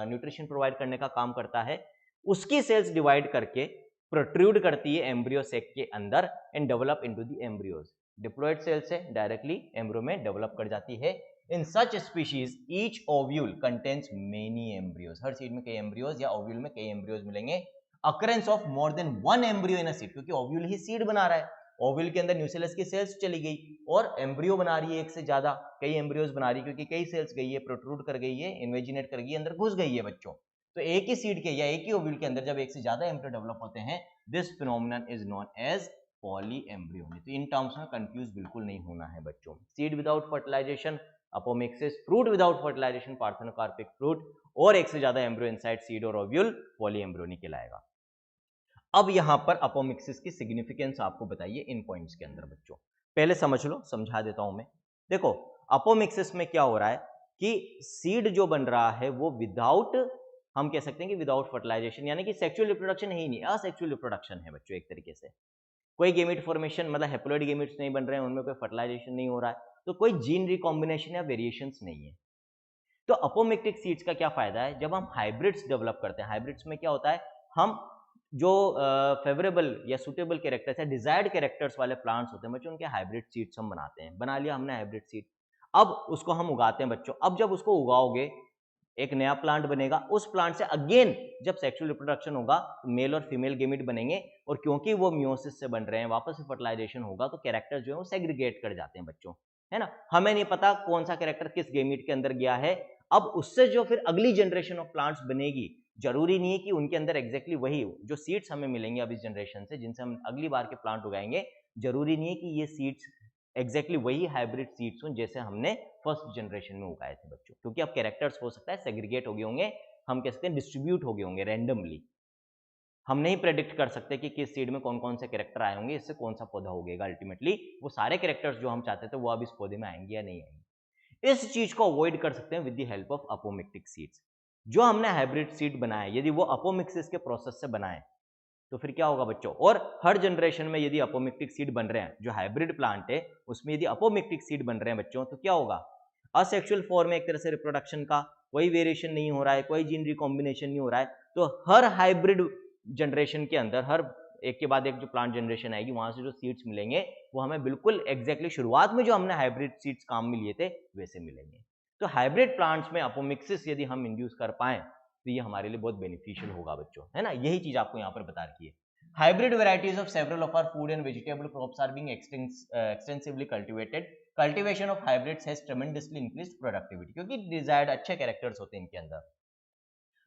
A: न्यूट्रिशन प्रोवाइड करने का काम करता है. उसकी सेल्स डिवाइड करके प्रोट्रूड करती है एम्ब्रियो सेक के अंदर and develop into the embryos. Diploid cell से डायरेक्टली एम्ब्रियो में डेवलप कर जाती है. In such species each ovule contains many embryos. हर सीड में कई एम्ब्रियोज या ओव्यूल में कई एम्ब्रियोज मिलेंगे. Occurrence of more than one embryo in a seed, क्योंकि ओव्यूल ही सीड बना रहा है. ओव्यूल के अंदर न्यूसेलस की सेल्स चली गई और एम्ब्रियो बना रही है एक से ज्यादा, कई एम्ब्रियोज बना रही है क्योंकि कई सेल्स गई है, प्रोट्रूड कर गई है, इन्वेजिनेट कर गई है, अंदर घुस गई है बच्चों. तो एक ही सीड के या एक ही ओव्यूल के अंदर जब एक से ज्यादा एम्ब्रियो डेवलप होते हैं, this phenomenon is known as polyembryony. तो इन टर्म्स में कंफ्यूज बिल्कुल नहीं होना है बच्चों. Seed without fertilisation apomixis, fruit without fertilisation parthenocarpic fruit, और एक से ज्यादा एम्ब्रियो इनसाइड सीड और ओव्यूल पॉली एम्ब्रियोनी कहलाएगा. अब यहां पर अपोमिक्सिस की सिग्निफिकेंस आपको बताइए इन पॉइंट्स के अंदर बच्चों. पहले समझ लो, समझा देता हूं मैं. देखो अपोमिक्सिस में क्या हो रहा है कि सीड जो बन रहा है वो विदाउट, हम कह सकते हैं कि विदाउट फर्टिलाइजेशन, यानी कि सेक्सुअल रिप्रोडक्शन है ही नहीं, असेक्सुअल रिप्रोडक्शन है बच्चों एक तरीके से. कोई गेमिट फॉर्मेशन मतलब हेप्लॉइड गेमिट्स नहीं बन रहे हैं, उनमें कोई फर्टिलाइजेशन नहीं हो रहा है, तो कोई जीन रिकॉम्बिनेशन या वेरिएशंस नहीं है. तो अपोमिक्टिक सीड्स का क्या फायदा है, जब हम हाइब्रिड्स डेवलप करते हैं, हाइब्रिड्स में क्या होता है, हम जो फेवरेबल या सुटेबल कैरेक्टर्स है, डिजायर्ड कैरेक्टर्स वाले प्लांट्स होते हैं बच्चों, उनके हाइब्रिड सीड्स हम बनाते हैं. बना लिया हमने हाइब्रिड सीड, अब उसको हम उगाते हैं बच्चों. अब जब उसको उगाओगे एक नया प्लांट बनेगा, उस प्लांट से अगेन जब सेक्सुअल रिप्रोडक्शन होगा तो मेल और फीमेल गेमिट बनेंगे, और क्योंकि वो मियोसिस से बन रहे हैं, वापस से फर्टिलाइजेशन होगा, तो कैरेक्टर जो है वो सेग्रीगेट कर जाते हैं बच्चों, है ना. हमें नहीं पता कौन सा कैरेक्टर किस गेमिट के अंदर गया है. अब उससे जो फिर अगली जनरेशन ऑफ प्लांट्स बनेगी, जरूरी नहीं है कि उनके अंदर एग्जैक्टली वही जो सीड्स हमें मिलेंगे अब इस जनरेशन से, जिनसे हम अगली बार के प्लांट उगाएंगे, जरूरी नहीं है कि ये सीड्स एग्जैक्टली वही हाइब्रिड सीड्स हों जैसे हमने फर्स्ट जनरेशन में उगाए थे बच्चों, क्योंकि अब कैरेक्टर्स हो सकता है सेग्रीगेट हो गए होंगे, हम कह सकते हैं डिस्ट्रीब्यूट हो गए होंगे रैंडमली. हम नहीं प्रेडिक्ट कर सकते कि किस सीड में कौन कौन से कैरेक्टर आए होंगे, इससे कौन सा पौधा उगेगा. अल्टीमेटली वो सारे कैरेक्टर्स जो हम चाहते थे वो अब इस पौधे में आएंगे या नहीं आएंगे. इस चीज को अवॉइड कर सकते हैं with the help of apomictic seeds. जो हमने हाइब्रिड सीड बनाए, यदि वो अपोमिक्सिस के प्रोसेस से बनाए तो फिर क्या होगा बच्चों, और हर जनरेशन में यदि अपोमिक्टिक सीड बन रहे हैं, जो हाइब्रिड प्लांट है उसमें यदि अपोमिक्टिक सीड बन रहे हैं बच्चों, तो क्या होगा, असेक्सुअल फॉर्म में एक तरह से रिप्रोडक्शन का कोई वेरिएशन नहीं हो रहा है, कोई जीन रिकॉम्बिनेशन नहीं हो रहा है. तो हर हाइब्रिड जनरेशन के अंदर, हर एक के बाद एक जो प्लांट जनरेशन आएगी, वहां से जो सीड्स मिलेंगे वो हमें बिल्कुल एग्जैक्टली शुरुआत में जो हमने हाइब्रिड सीड्स काम में लिए थे वैसे मिलेंगे. तो हाइब्रिड प्लांट्स में अपोमिक्सिस यदि हम इंड्यूस कर पाए तो ये हमारे लिए बहुत बेनिफिशियल होगा बच्चों, है ना. यही चीज आपको यहाँ पर बता रखी है. Hybrid varieties of several of our food and vegetable crops are being extensively cultivated. Cultivation of hybrids has tremendously increased productivity, क्योंकि डिजायर्ड अच्छे कैरेक्टर्स होते हैं इनके अंदर.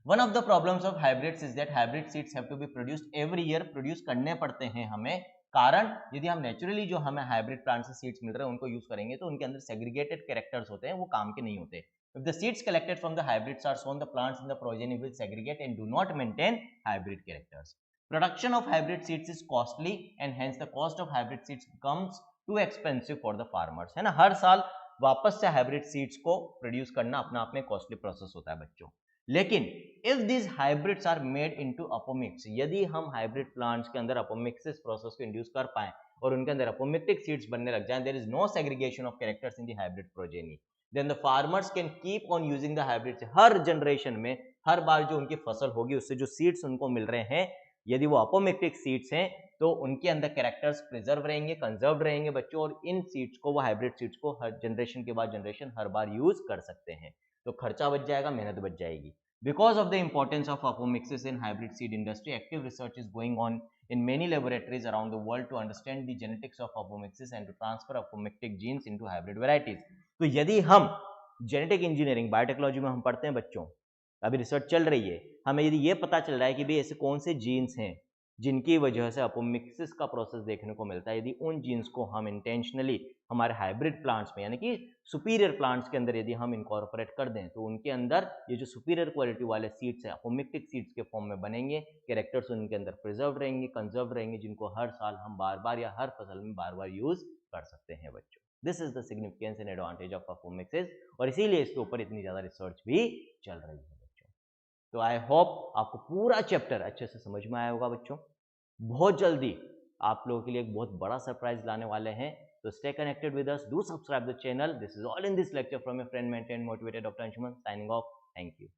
A: One of the problems of hybrids is that hybrid seeds have to be produced every year. Produce करने पड़ते हैं हमें, कारण यदि हम नेचुरली जो हमें हाइब्रिड प्लांट से सीड्स मिल रहे हैं उनको यूज करेंगे तो उनके अंदर सेग्रीगेटेड कैरेक्टर्स होते हैं, वो काम के नहीं होते. If the seeds collected from the hybrids are sown, the plants in the progeny will segregate and do not maintain hybrid characters. Production of hybrid seeds is costly and hence the cost of hybrid seeds becomes too expensive for the farmers. है ना, हर साल वापस से hybrid seeds को produce करना अपना आप में कॉस्टली प्रोसेस होता है बच्चों. लेकिन if this hybrids are made into apomixis, यदि हम हाइब्रिड प्लांट्स के अंदर अपोमिक्सिस प्रोसेस को इंड्यूस कर पाए और उनके अंदर अपोमिक्टिक सीड्स बनने लग जाएं, there is no segregation of characters in the hybrid progeny. Then the farmers can keep on using the hybrid. हर जनरेशन में हर बार जो उनकी फसल होगी उससे जो सीड्स उनको मिल रहे हैं, यदि वो अपोमिक्टिक सीड्स हैं तो उनके अंदर कैरेक्टर्स प्रिजर्व रहेंगे, कंजर्व रहेंगे बच्चों, और इन सीड्स को, वो हाइब्रिड सीड्स को हर जनरेशन के बाद जनरेशन हर बार यूज कर सकते हैं। तो खर्चा बच जाएगा, मेहनत बच जाएगी। Because of the importance of apomixis in hybrid seed industry, active research is going on in many laboratories around the world to understand the genetics of apomixis and to transfer apomictic genes into hybrid varieties. तो यदि हम genetic engineering biotechnology में हम पढ़ते हैं बच्चों, अभी research चल रही है, हमें यदि ये पता चल रहा है कि भाई ऐसे कौन से जीन्स हैं जिनकी वजह से अपोमिक्सिस का प्रोसेस देखने को मिलता है, यदि उन जीन्स को हम इंटेंशनली हमारे हाइब्रिड प्लांट्स में यानी कि सुपीरियर प्लांट्स के अंदर यदि हम इनकॉर्पोरेट कर दें तो उनके अंदर ये जो सुपीरियर क्वालिटी वाले सीड्स हैं अपोमिक्टिक सीड्स के फॉर्म में बनेंगे, कैरेक्टर्स उनके अंदर प्रिजर्व रहेंगे, कंजर्व रहेंगे, जिनको हर साल हम बार बार या हर फसल में बार बार यूज कर सकते हैं बच्चों। This is the significance and advantage of apomixis, और इसीलिए इसके ऊपर इतनी ज्यादा रिसर्च भी चल रही है बच्चों। तो आई होप आपको पूरा चैप्टर अच्छे से समझ में आया होगा बच्चों। बहुत जल्दी आप लोगों के लिए एक बहुत बड़ा सरप्राइज लाने वाले हैं, तो stay connected with us, do subscribe the channel. This is all in this lecture from your friend mentor and motivated doctor Anshuman, signing off. Thank you.